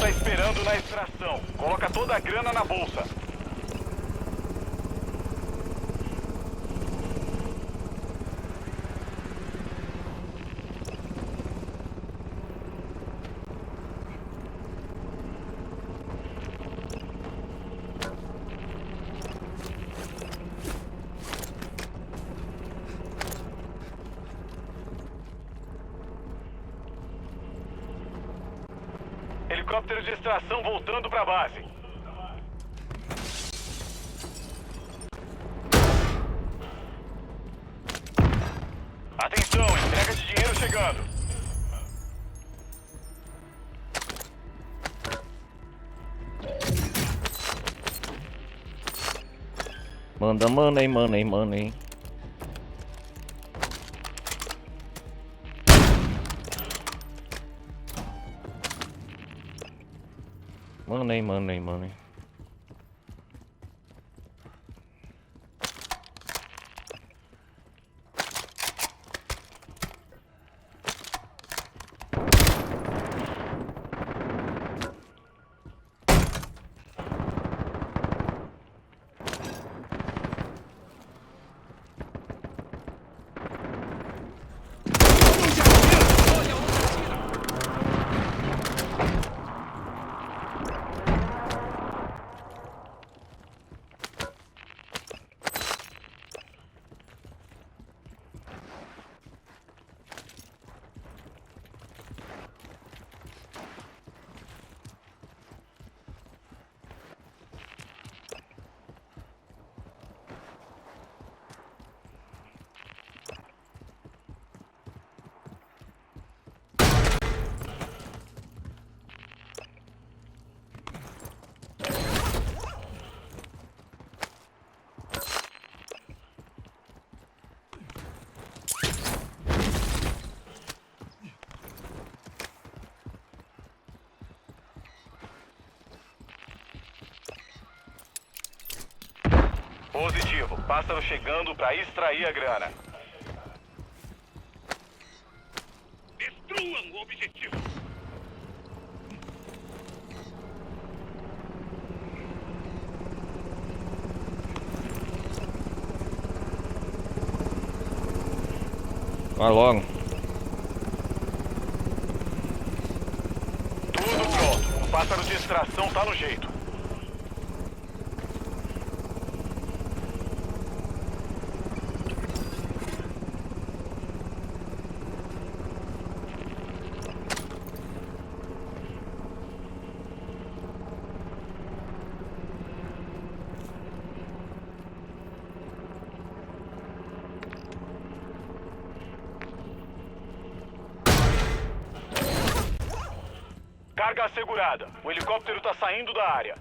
tá esperando na extração. Coloca toda a grana na bolsa. Helicóptero de extração voltando pra base. Atenção, entrega de dinheiro chegando. Manda money, money, money. Money, money, money. Positivo. Pássaro chegando pra extrair a grana. Destruam o objetivo. Vai logo. Tudo pronto. O pássaro de extração tá no jeito. Carga assegurada. O helicóptero tá saindo da área.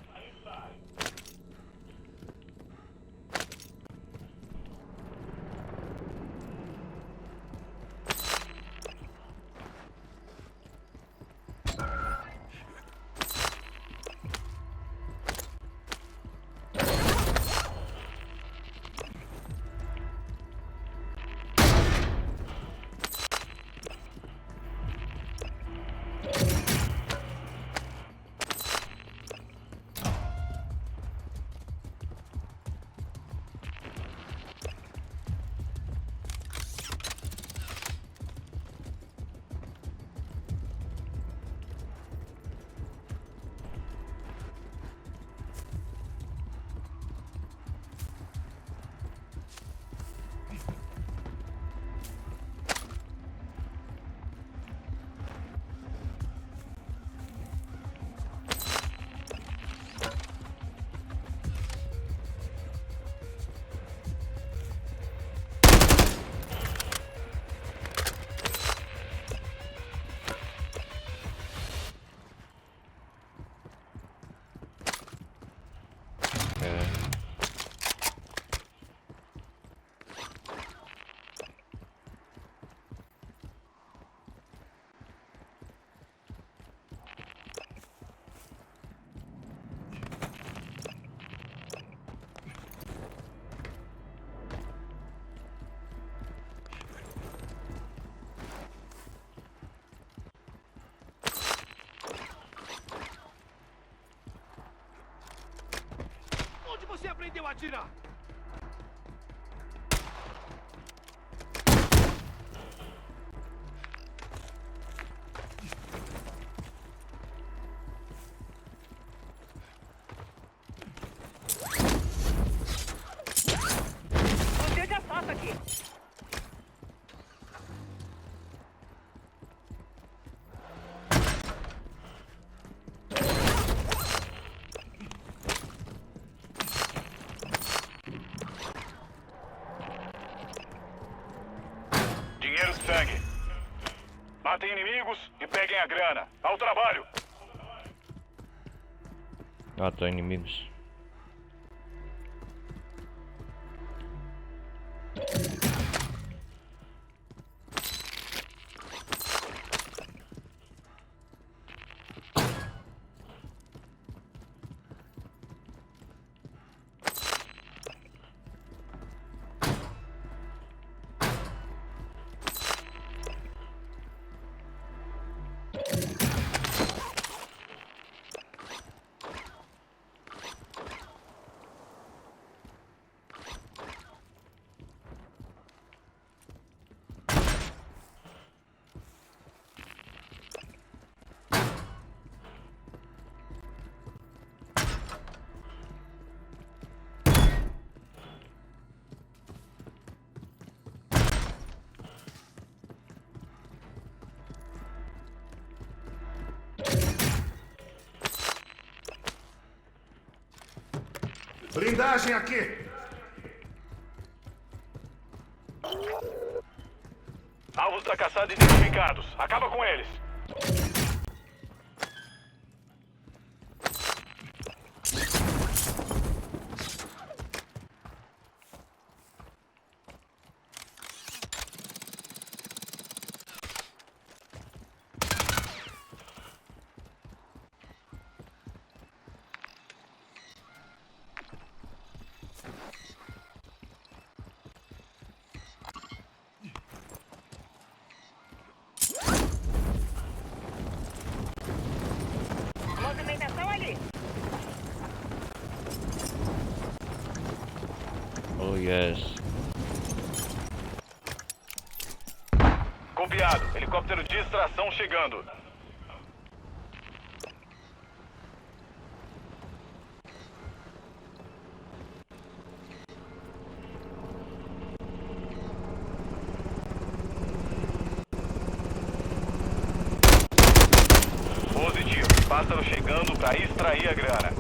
aprendeu a atirar? Fuzil de assalto aqui. Dinheiro de sangue. Matem inimigos e peguem a grana. Ao trabalho. Ah, tá, inimigos. Blindagem aqui! Alvos da caçada identificados. Acaba com eles. Movimentação ali. Oh, yes. Copiado. Helicóptero de extração chegando. Positivo. Pássaro chegando para extrair a grana.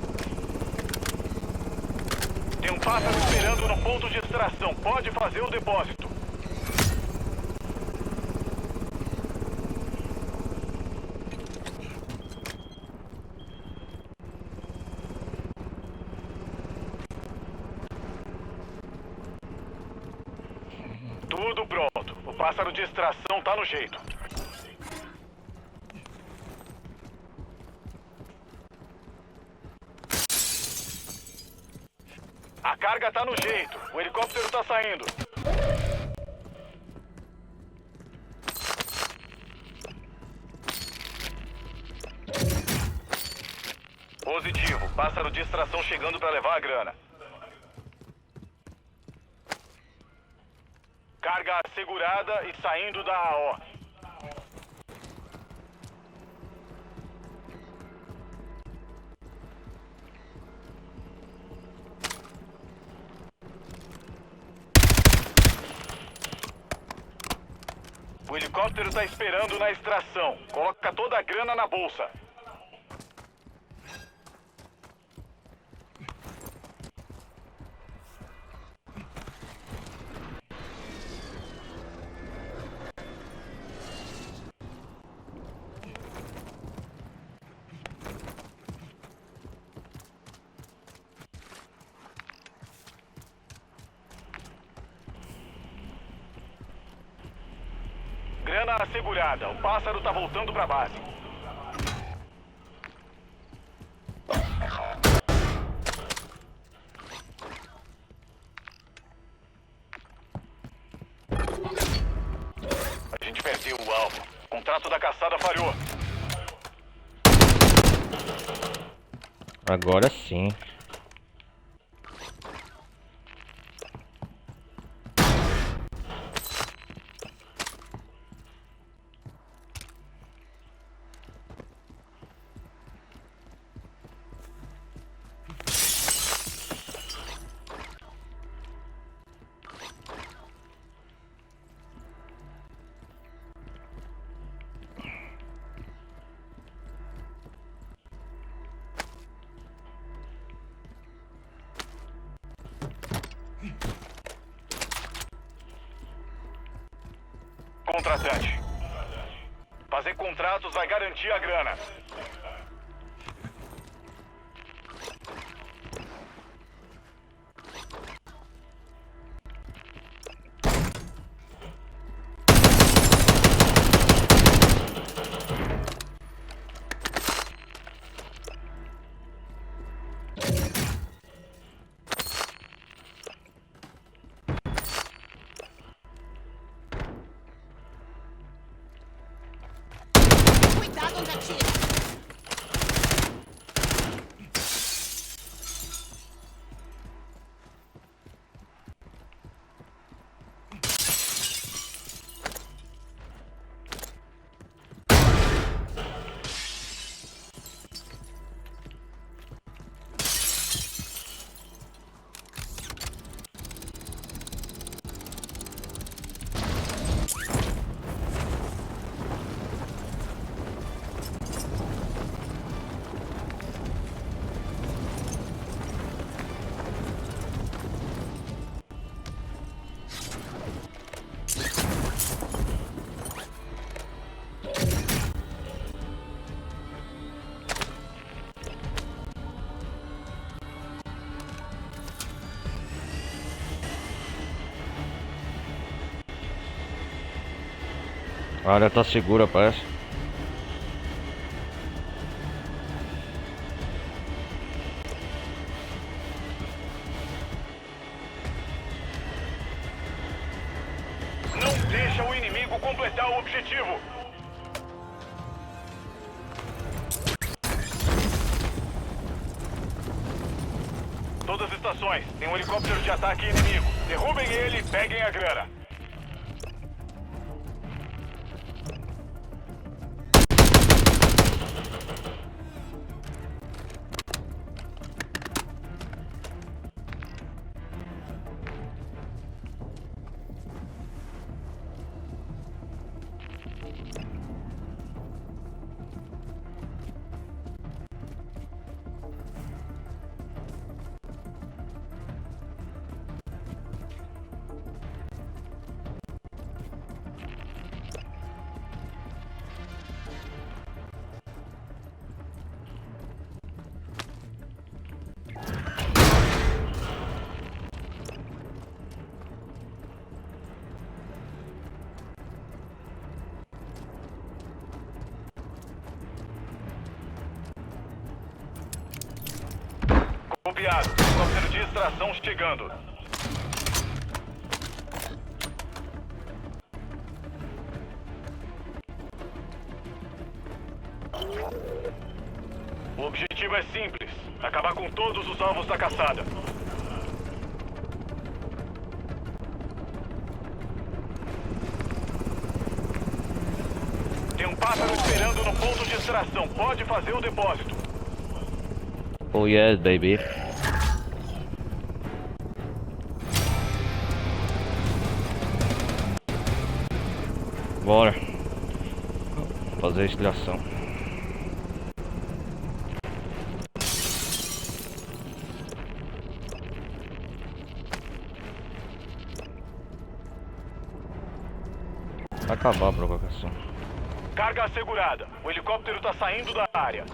Tem um pássaro esperando no ponto de extração. Pode fazer o depósito. Tudo pronto. O pássaro de extração tá no jeito. A carga tá no jeito. O helicóptero tá saindo. Positivo. Pássaro de extração chegando para levar a grana. Carga assegurada e saindo da AO. O helicóptero tá esperando na extração. Coloca toda a grana na bolsa. Grana assegurada. O pássaro tá voltando pra base. A gente perdeu o alvo. O contrato da caçada falhou. Agora sim. contratante. Fazer contratos vai garantir a grana. Cuidado onde atira. A área tá segura, parece. Não deixa o inimigo completar o objetivo. Todas as estações, tem um helicóptero de ataque inimigo. Derrubem ele e peguem a grana. Copiado. Helicóptero de extração chegando. O objetivo é simples. Acabar com todos os alvos da caçada. Tem um pássaro esperando no ponto de extração. Pode fazer o depósito. Oh yes, baby. Bora fazer a extração. Acabar a provocação. Carga assegurada. O helicóptero está saindo da área.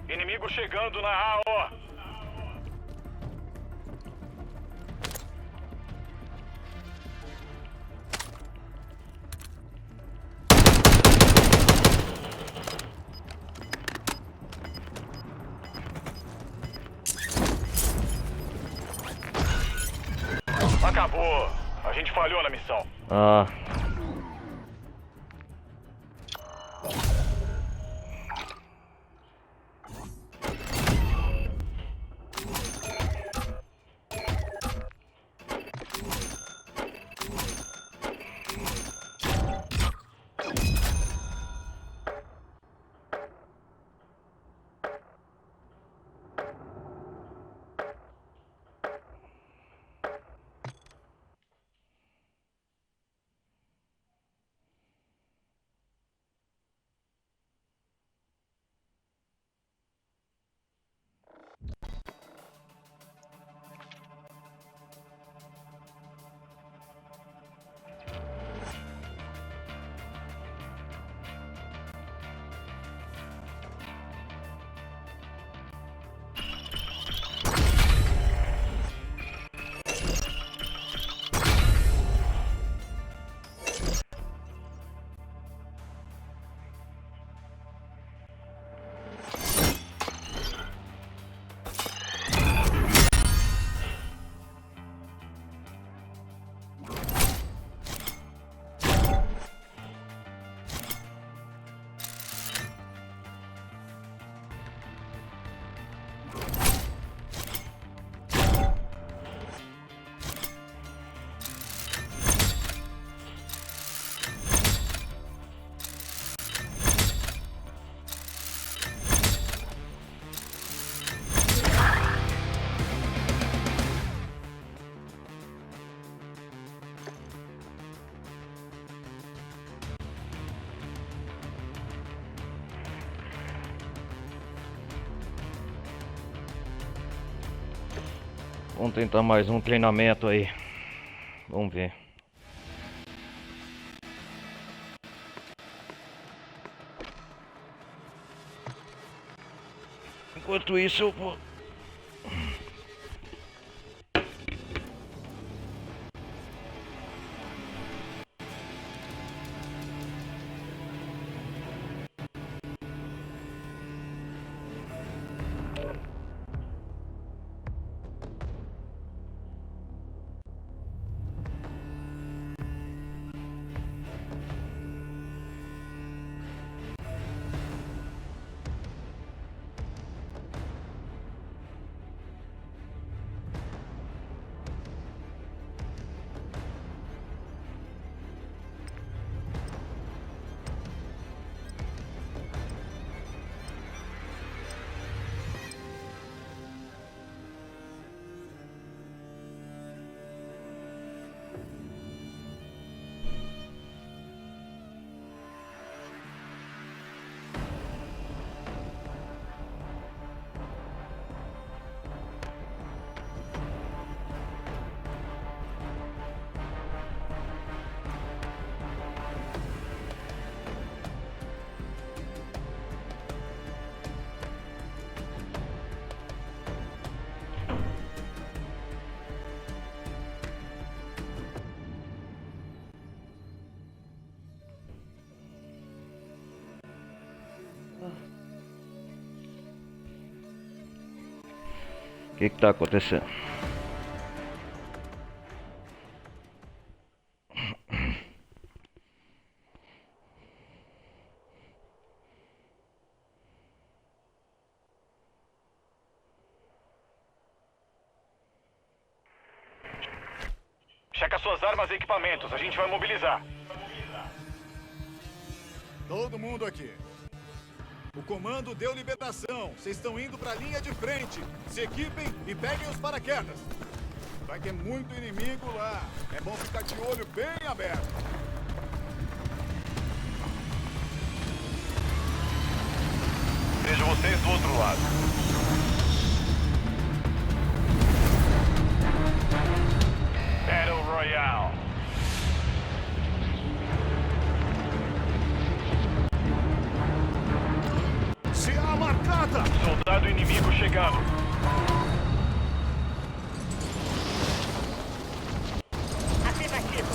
Inimigo chegando na AO. Acabou. A gente falhou na missão. Ah. Vamos tentar mais um treinamento aí. Vamos ver. Enquanto isso eu vou... O que tá acontecendo? Checa suas armas e equipamentos, a gente vai mobilizar. Todo mundo aqui. O comando deu liberação. Vocês estão indo pra linha de frente. Se equipem e peguem os paraquedas. Vai ter muito inimigo lá. É bom ficar de olho bem aberto. Vejo vocês do outro lado. Battle Royale. CA marcada! Soldado inimigo chegando. Afirmativo.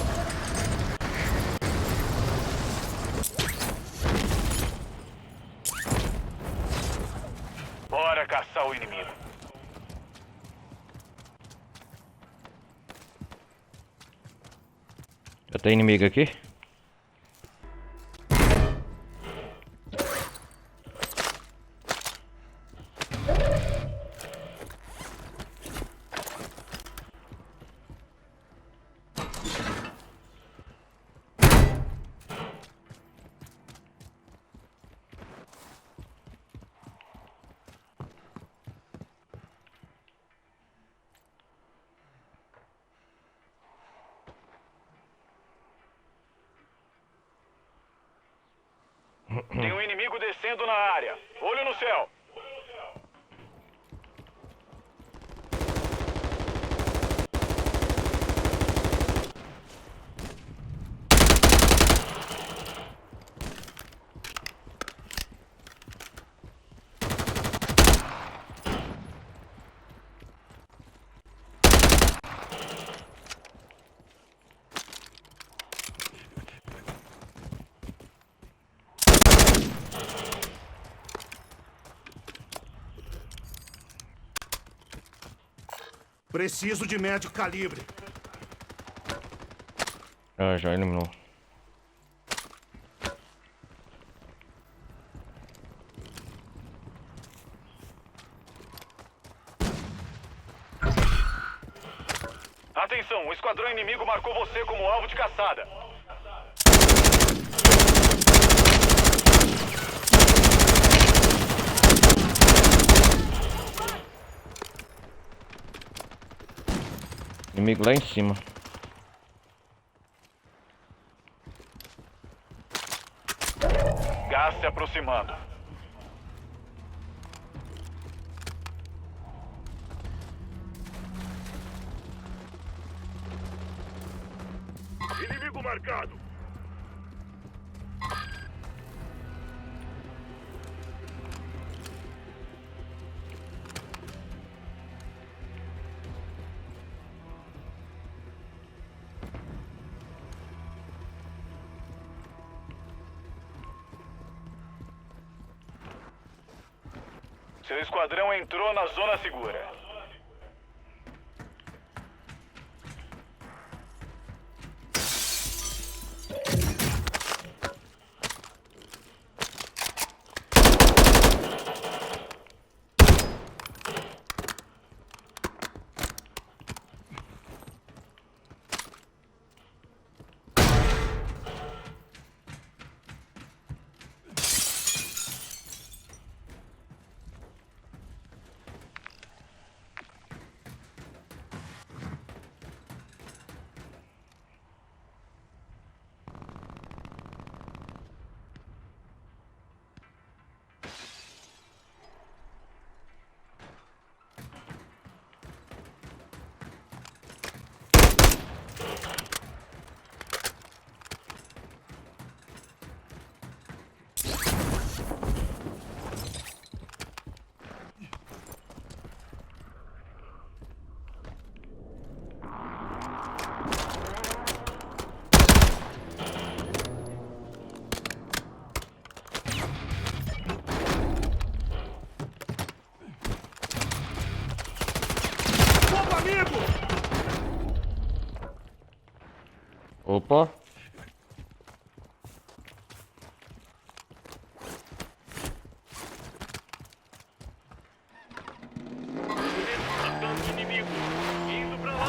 Bora caçar o inimigo. Já tem inimigo aqui? Tem um inimigo descendo na área. Olho no céu. Preciso de médio calibre. Ah, já eliminou. Atenção, o esquadrão inimigo marcou você como alvo de caçada. Inimigo lá em cima. Gás se aproximando. Inimigo marcado. Seu esquadrão entrou na zona segura. Opa. Matando inimigo. Indo pra lá.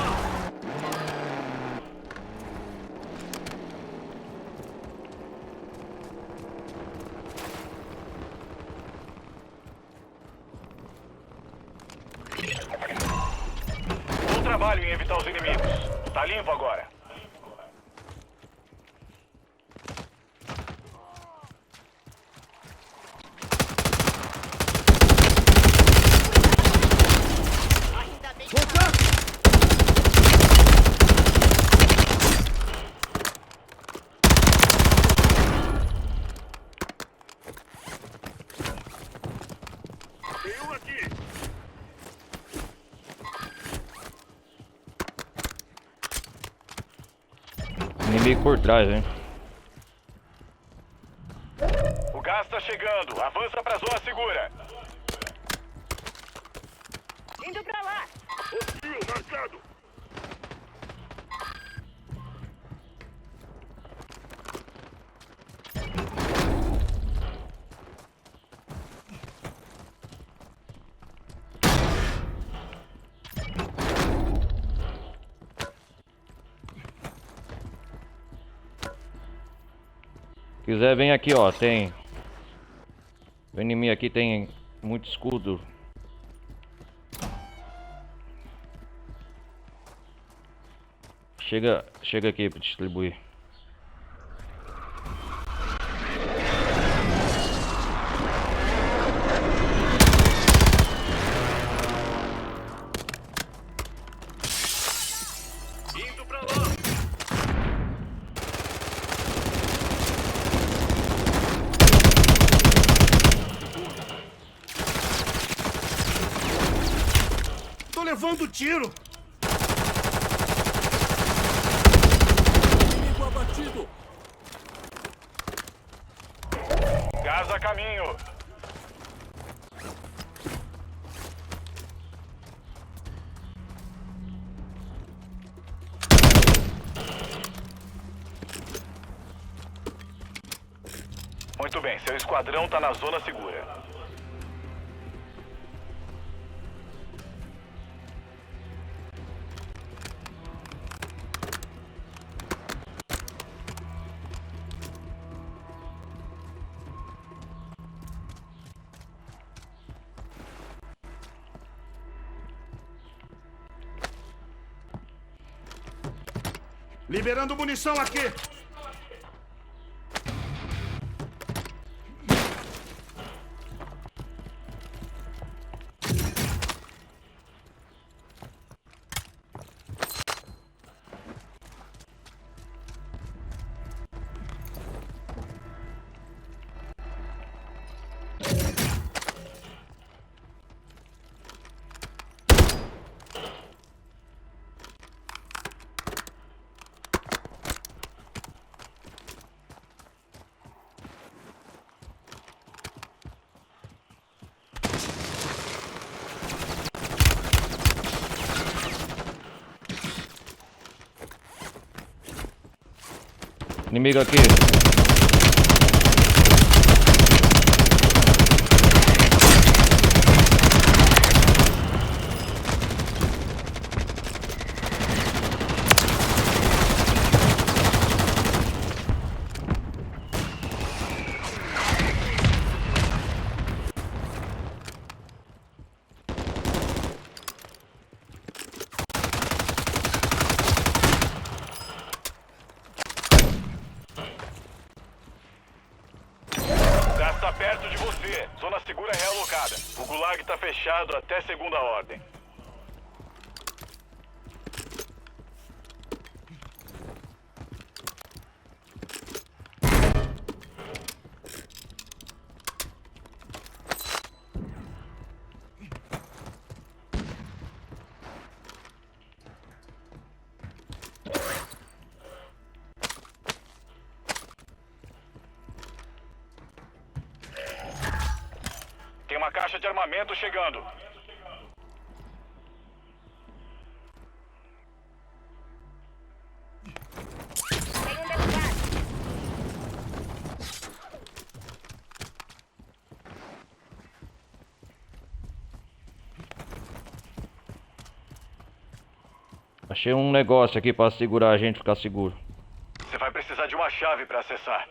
Bom trabalho em evitar os inimigos. Tá limpo agora. Ainda bem que Tem um aqui. Inimigo por trás, hein? O gás tá chegando. Avança pra zona segura. Indo pra lá. Hostil marcado. Se quiser, vem aqui, ó. Tem. O inimigo aqui tem muito escudo. Chega aqui pra distribuir. levando tiro! Inimigo abatido. Gás a caminho. Muito bem, seu esquadrão tá na zona segura. Liberando munição aqui! Inimigo aqui. Tá perto de você. Zona segura realocada. O gulag tá fechado até segunda ordem. Tem uma caixa de armamento chegando. Tem um deputado. Achei um negócio aqui pra segurar a gente ficar seguro. Você vai precisar de uma chave para acessar.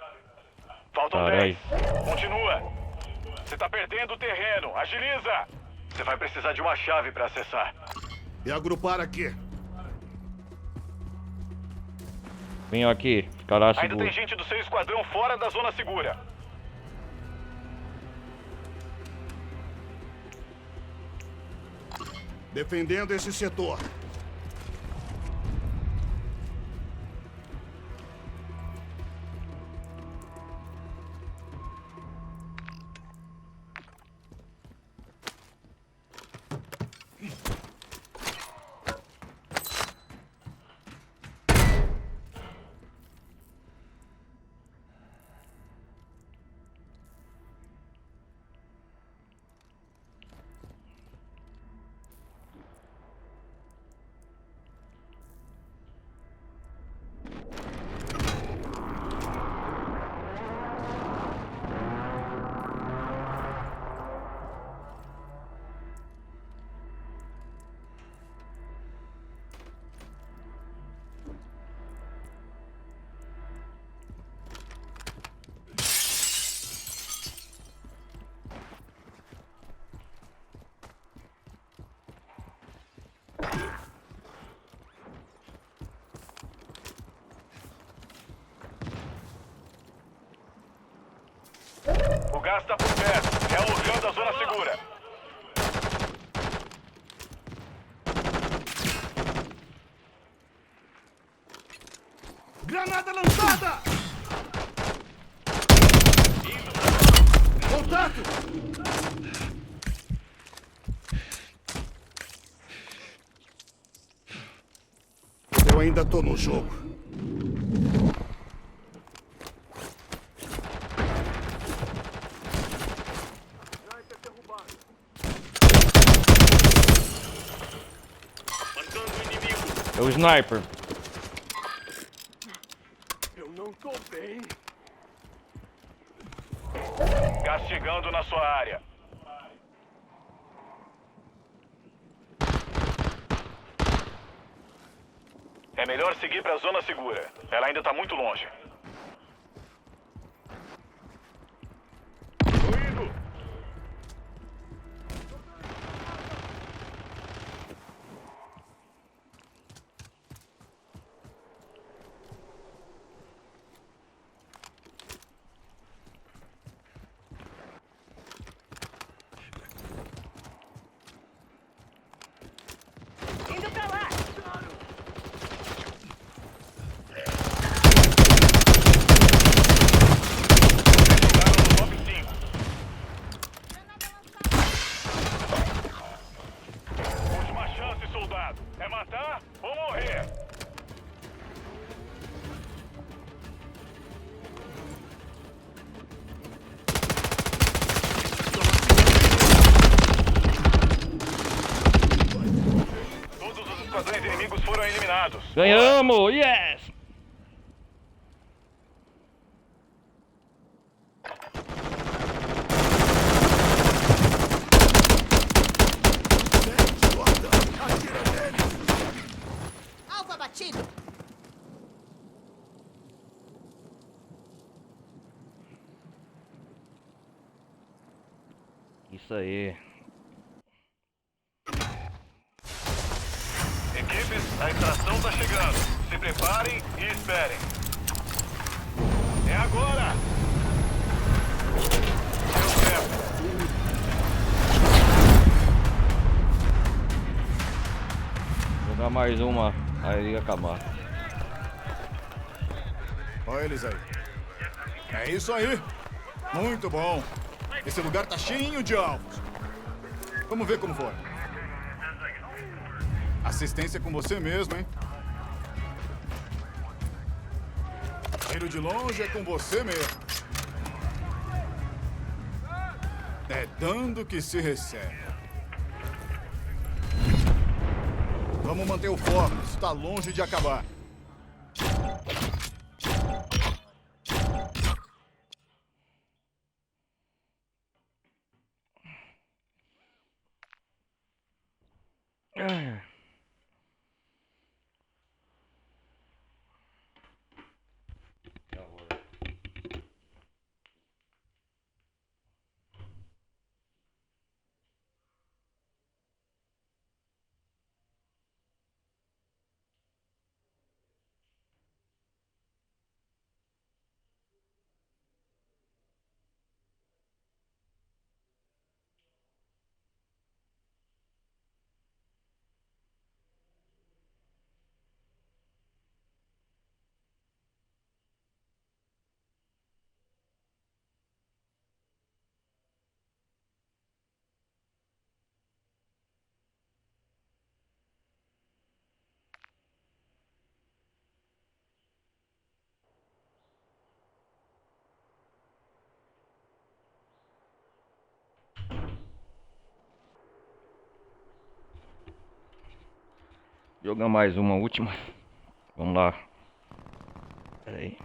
Faltam Carai. 10. Continua. Você tá perdendo o terreno. Agiliza. Você vai precisar de uma chave para acessar. E agrupar aqui. Venho aqui, ficará Ainda seguro. tem gente do seu esquadrão fora da zona segura. Defendendo esse setor. ainda tô no jogo. Matando o inimigo. É o sniper. Eu não tô bem. Gás chegando na sua área. É melhor seguir para a zona segura. Ela ainda está muito longe. Tô indo. Indo pra lá. Jogaram no top 5. Última chance, soldado. É matar ou morrer? Todos os esquadrões inimigos foram eliminados. Ganhamos! Yes! Alvo abatido. Isso aí. Equipes, a extração está chegando. Se preparem e esperem. É agora! Deu certo. Jogar mais uma, aí ia acabar. Olha eles aí. É isso aí. Muito bom. Esse lugar tá cheio de alvos. Vamos ver como foi. Assistência com você mesmo, hein? Tiro de longe é com você mesmo. É dando que se recebe. Vamos manter o foco. Isso tá longe de acabar. Jogar mais uma última. Vamos lá. Pera aí.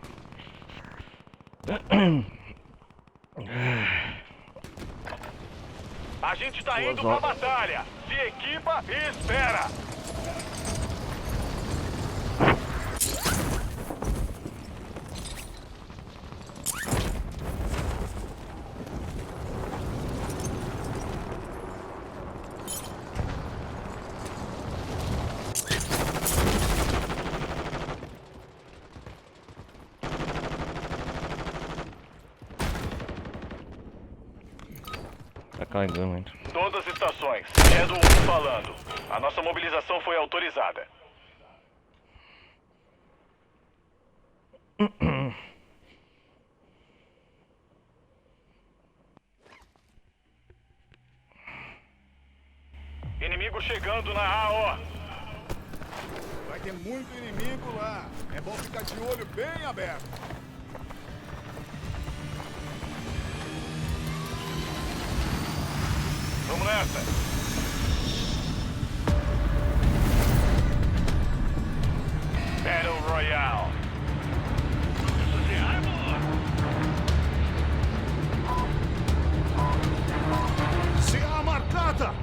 A gente tá indo Boa, pra batalha. Se equipa e espera. Tá carregando ainda. Todas as estações. É do 1 falando. A nossa mobilização foi autorizada. Inimigo chegando na AO. Vai ter muito inimigo lá. É bom ficar de olho bem aberto. Vamos nessa. Battle Royale. Se a marcata!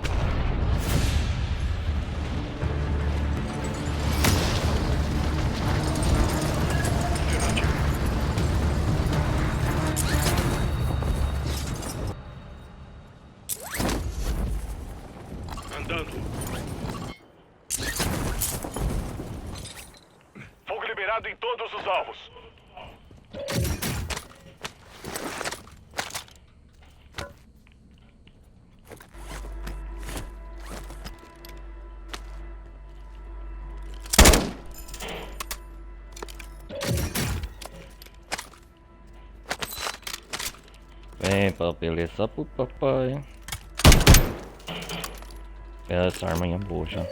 Andando. Fogo liberado em todos os alvos. Vem, beleza pro papai. Essa arma é boa já.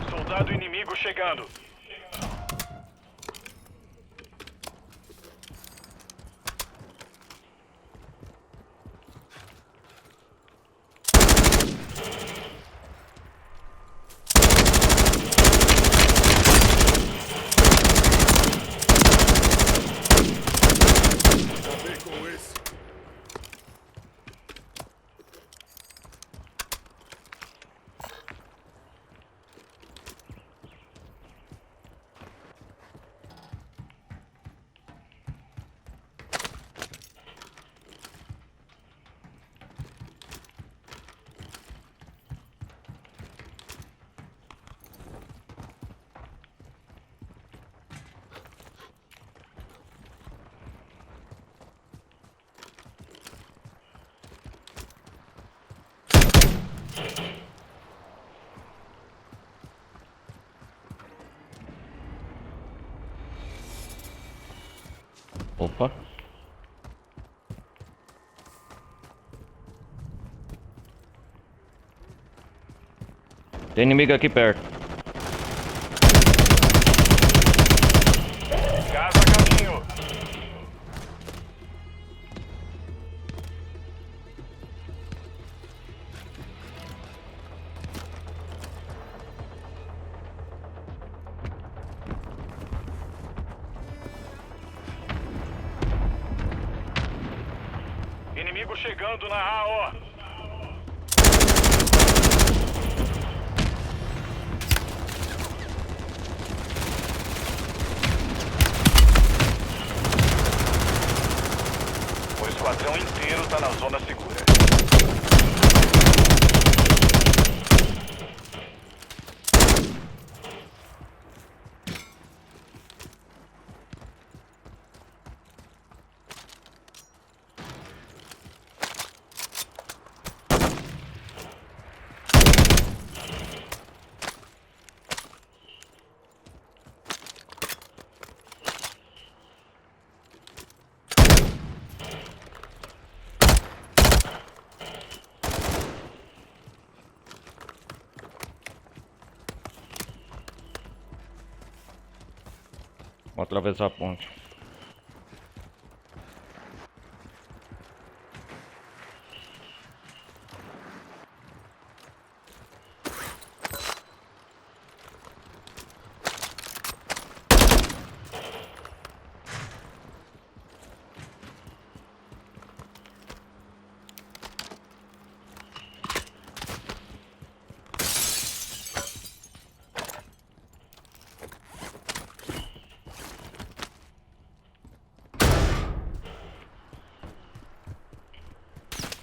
Soldado inimigo chegando. Acabei com esse. Opa. Tem inimigo aqui perto. Gás a caminho. Inimigo chegando na AO. O esquadrão inteiro tá na zona segura. Vou atravessar a ponte.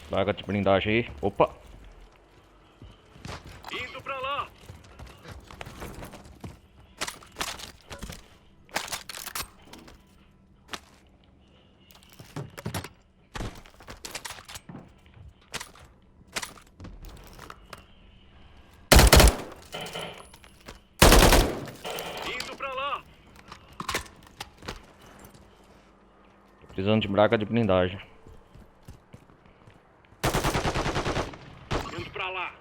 Placa de blindagem aí. Opa! Indo pra lá. Indo pra lá. Tô precisando de placa de blindagem. Indo pra lá.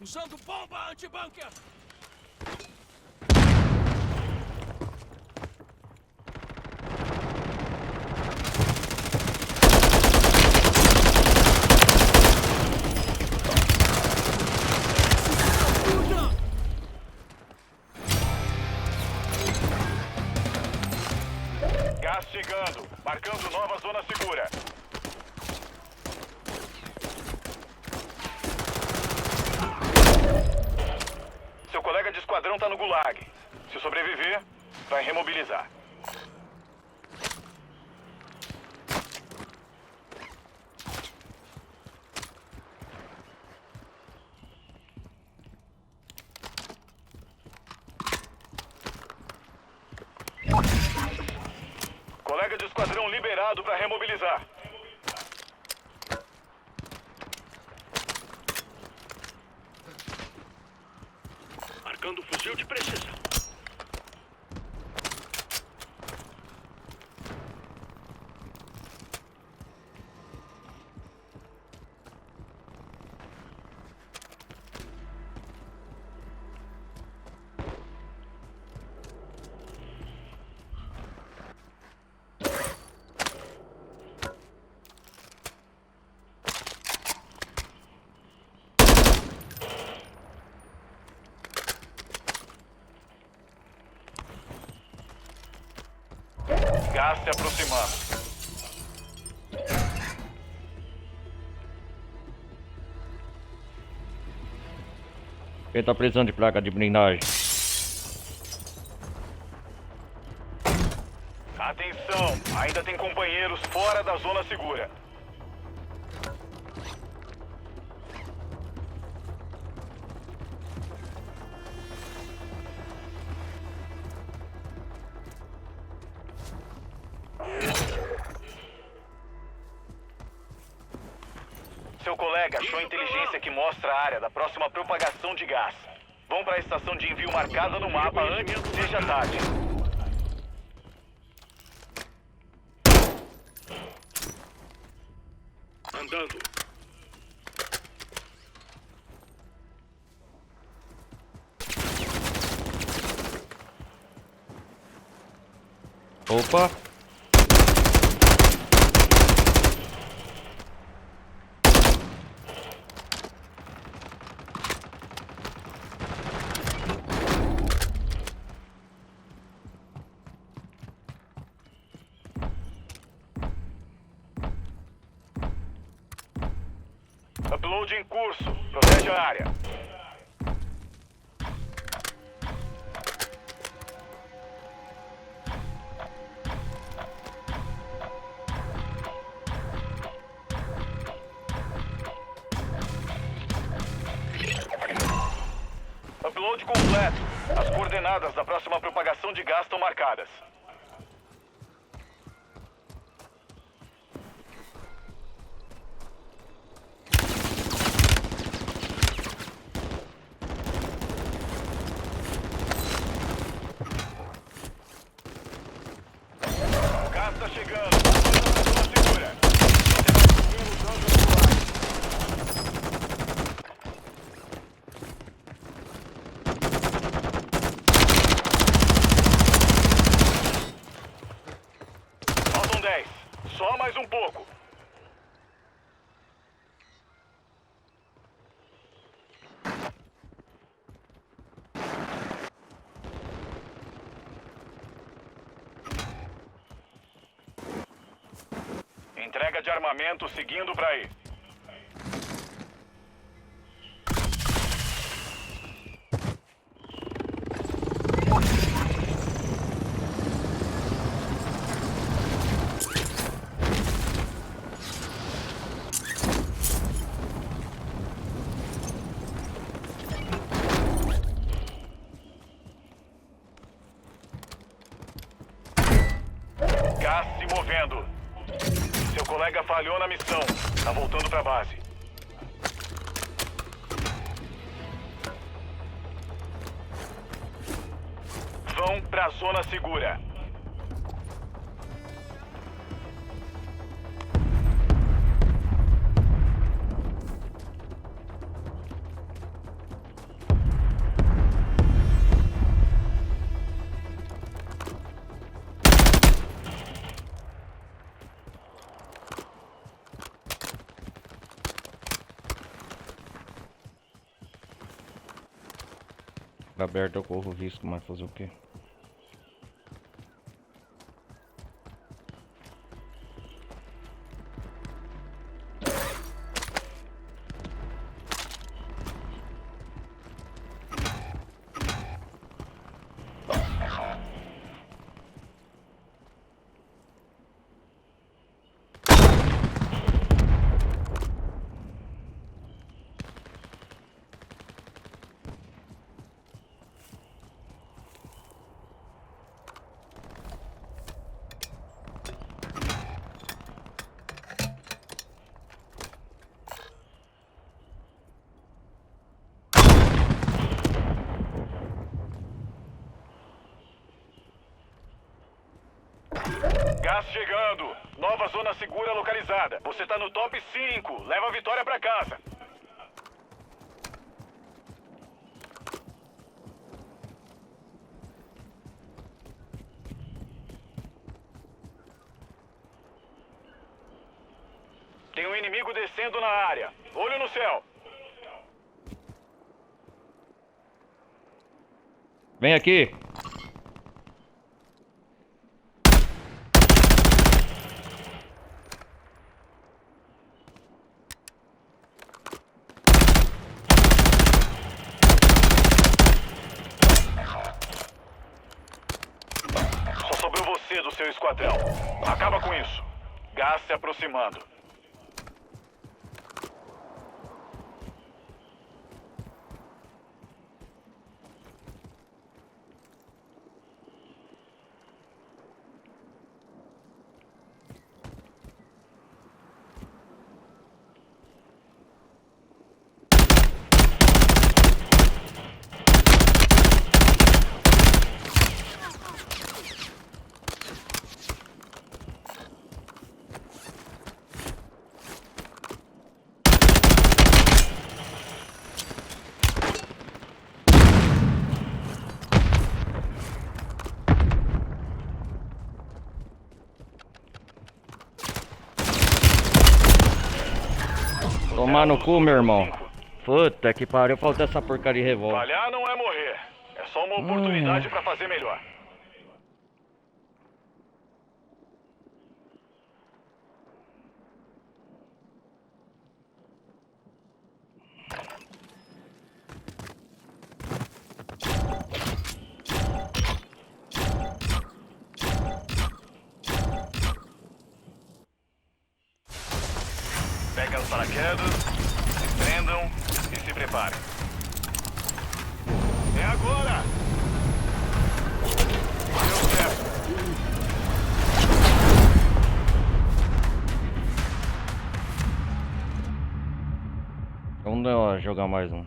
Usando bomba anti-bunker! Gás chegando, marcando nova zona segura. Seu colega de esquadrão tá no gulag. Se sobreviver, vai remobilizar. Colega de esquadrão liberado para remobilizar. Marcando fuzil de precisão. Gás se aproximando. Quem tá precisando de placa de blindagem? Atenção, ainda tem companheiros fora da zona segura. Seu colega achou a inteligência que mostra a área da próxima propagação de gás. Vão para a estação de envio marcada no mapa antes que seja tarde. Andando. Opa! Upload em curso. Protege a área. Upload completo. As coordenadas da próxima propagação de gás estão marcadas. Gás tá chegando. Zona segura. Faltam 10. Só mais um pouco. Entrega de armamento seguindo para aí. Gás se movendo. Seu colega falhou na missão. Tá voltando pra base. Vão pra zona segura. Fica aberto, eu corro o risco, mas fazer o quê? Gás chegando. Nova zona segura localizada. Você tá no top 5. Leva a vitória pra casa. Tem um inimigo descendo na área. Olho no céu. Vem aqui! Só sobrou você do seu esquadrão. Acaba com isso. Gás se aproximando. Tomar no cu, meu irmão. Puta que pariu, falta essa porcaria de revólver. Falhar não é morrer. É só uma oportunidade pra fazer melhor. Peguem os paraquedas, se prendam e se preparem. É agora! Deu certo. Vamos jogar mais um.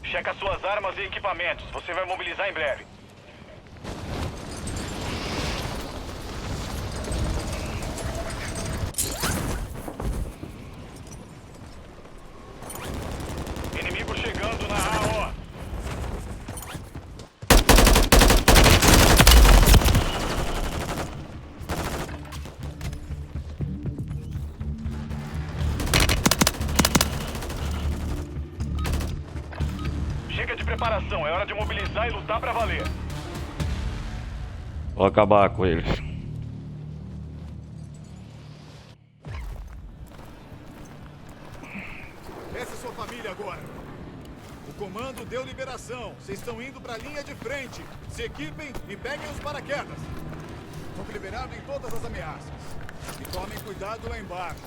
Checa suas armas e equipamentos. Você vai mobilizar em breve. Chega de preparação, é hora de mobilizar e lutar pra valer. Vou acabar com eles. Essa é sua família agora. O comando deu liberação. Vocês estão indo para a linha de frente. Se equipem e peguem os paraquedas. Vamos liberar em todas as ameaças. E tomem cuidado lá embaixo.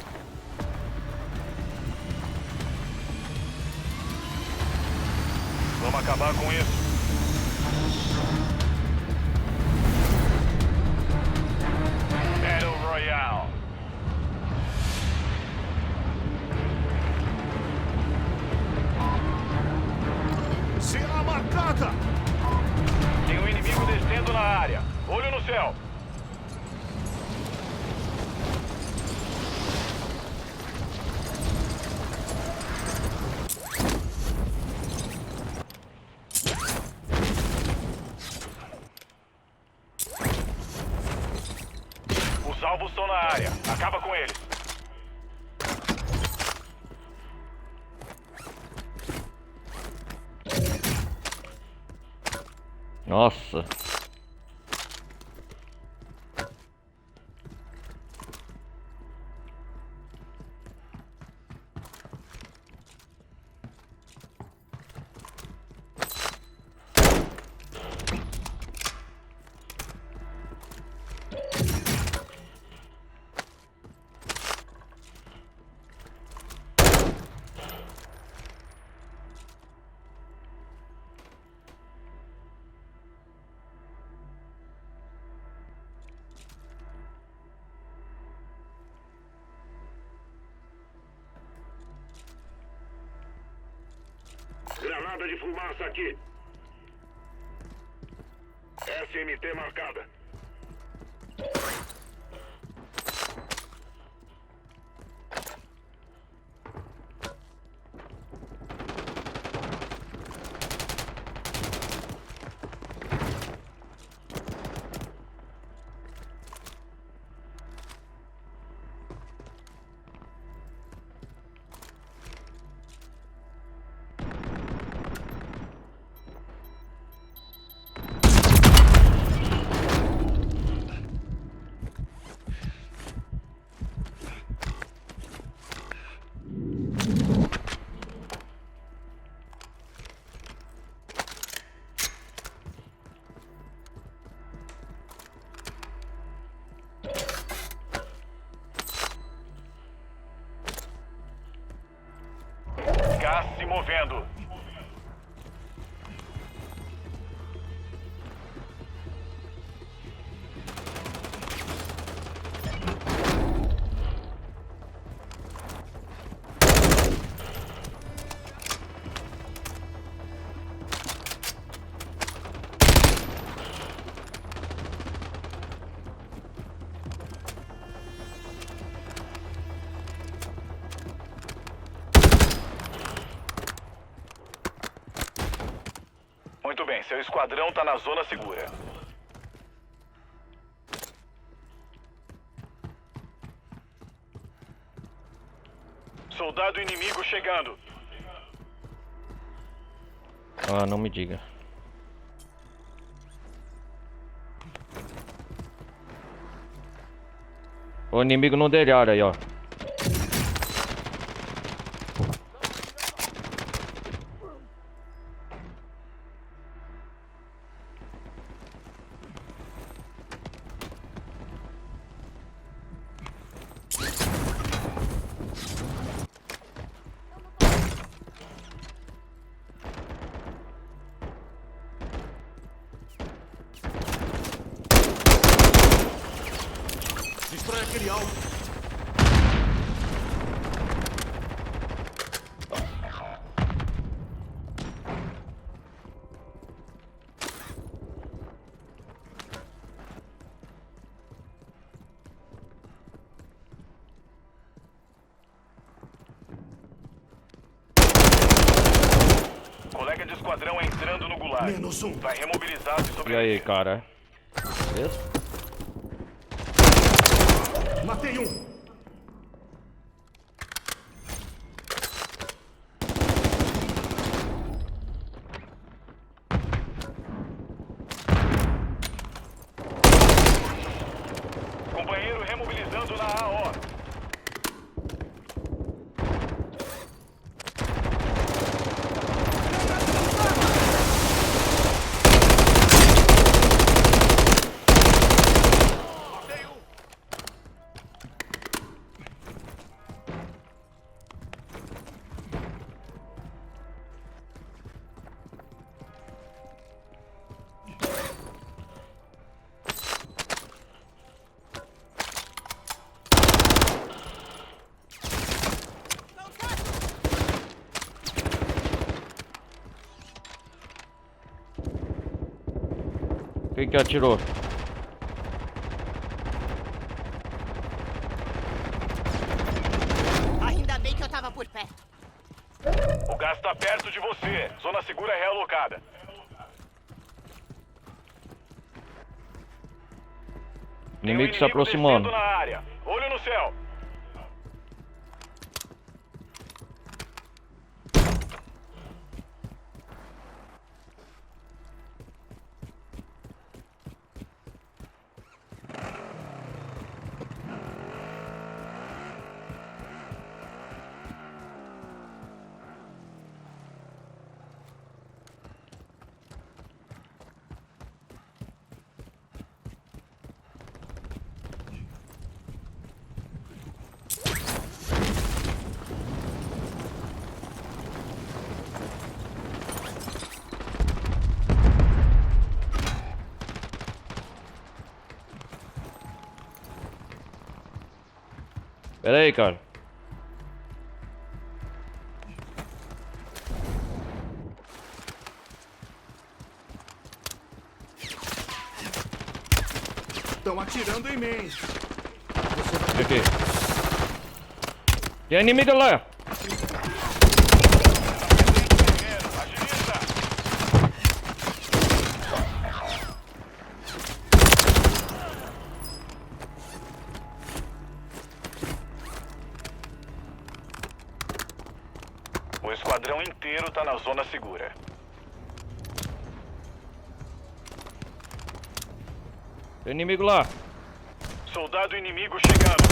Vamos acabar com isso. Battle Royale. Será marcada! Tem um inimigo descendo na área. Olho no céu. Os alvos estão na área. Acaba com eles. Nossa. Granada de fumaça aqui. SMT marcada. Gás se movendo. Muito bem, seu esquadrão tá na zona segura. Soldado inimigo chegando. Ah, não me diga. O inimigo no telhado aí, ó. Destrói aquele alvo. Colega de esquadrão entrando no gulag. Menos um. Vai remobilizar-se E sobre aí, cara? Beleza? Matei um. Quem que atirou? Ainda bem que eu tava por perto. O gás está perto de você. Zona segura realocada. Inimigo se Tem um aproximando. descendo na área. Olho no céu. Pera aí, cara. Estão atirando em mim. Aqui. Tem inimigo lá. Agiliza. O esquadrão inteiro tá na zona segura. Tem inimigo lá. Soldado inimigo chegando.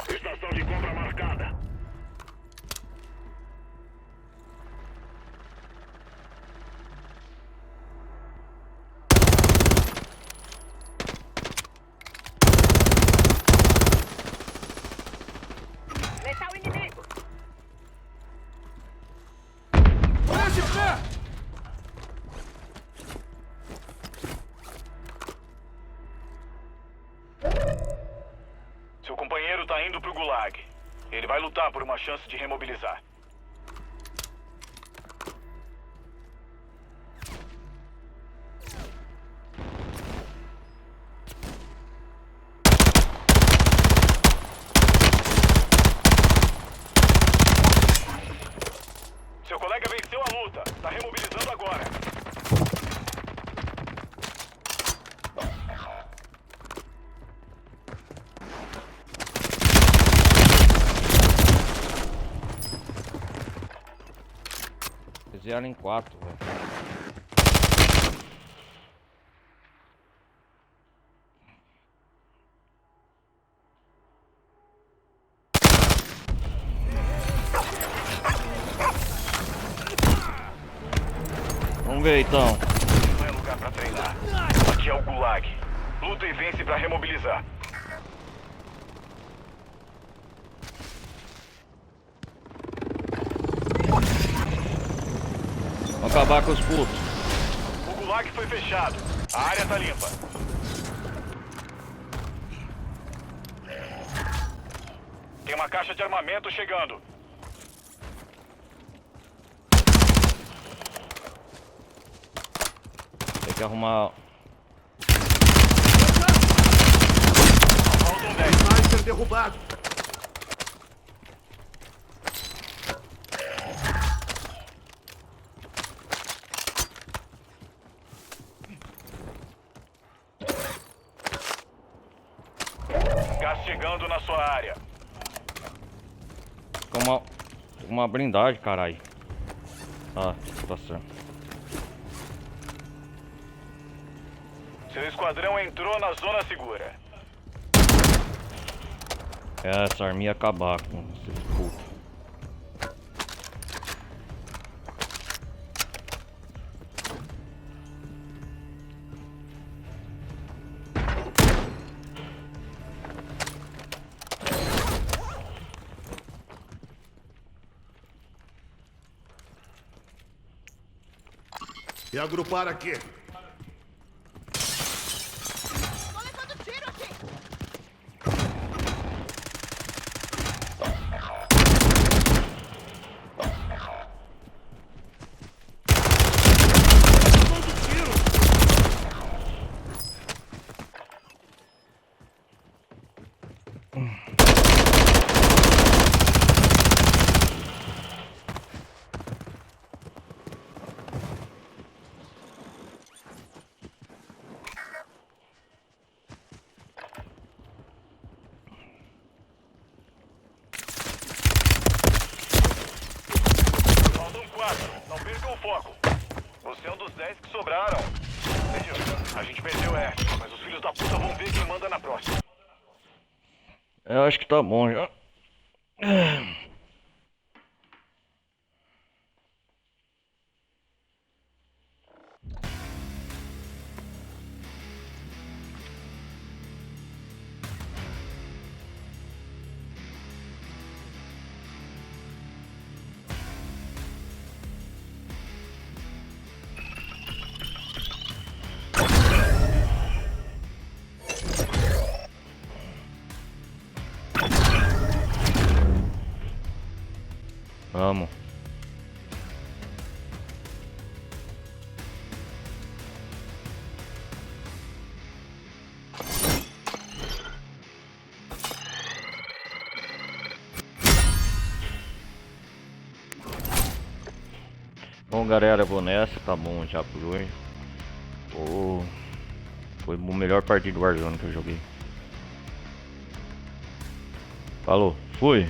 Estação de compra marcada. Letal inimigo. Preste pé! Seu companheiro tá indo pro Gulag. Ele vai lutar por uma chance de remobilizar. Seu colega venceu a luta. Tá remobilizando agora. Eles vieram em 4, velho. Vamos ver então. Não é lugar pra treinar. Aqui é o Gulag. Luta e vence pra remobilizar. Vamos acabar com os putos. O Gulag foi fechado. A área tá limpa. Tem uma caixa de armamento chegando. Tem que arrumar. Faltam 10. Sniper derrubado. Gás chegando na sua área. Uma blindagem, caralho. Ah, tá certo. Seu esquadrão entrou na zona segura. Essa arma ia acabar com esses putos. E agrupar aqui. Tô levando tiro aqui. Faltam 4. Não percam o foco. Você é um dos 10 que sobraram. Entendeu? A gente perdeu essa, mas os filhos da puta vão ver quem manda na próxima. Eu acho que tá bom já. Vamos. Bom, galera, vou nessa, tá bom já por hoje. Foi o melhor partido do Warzone que eu joguei. Falou, fui.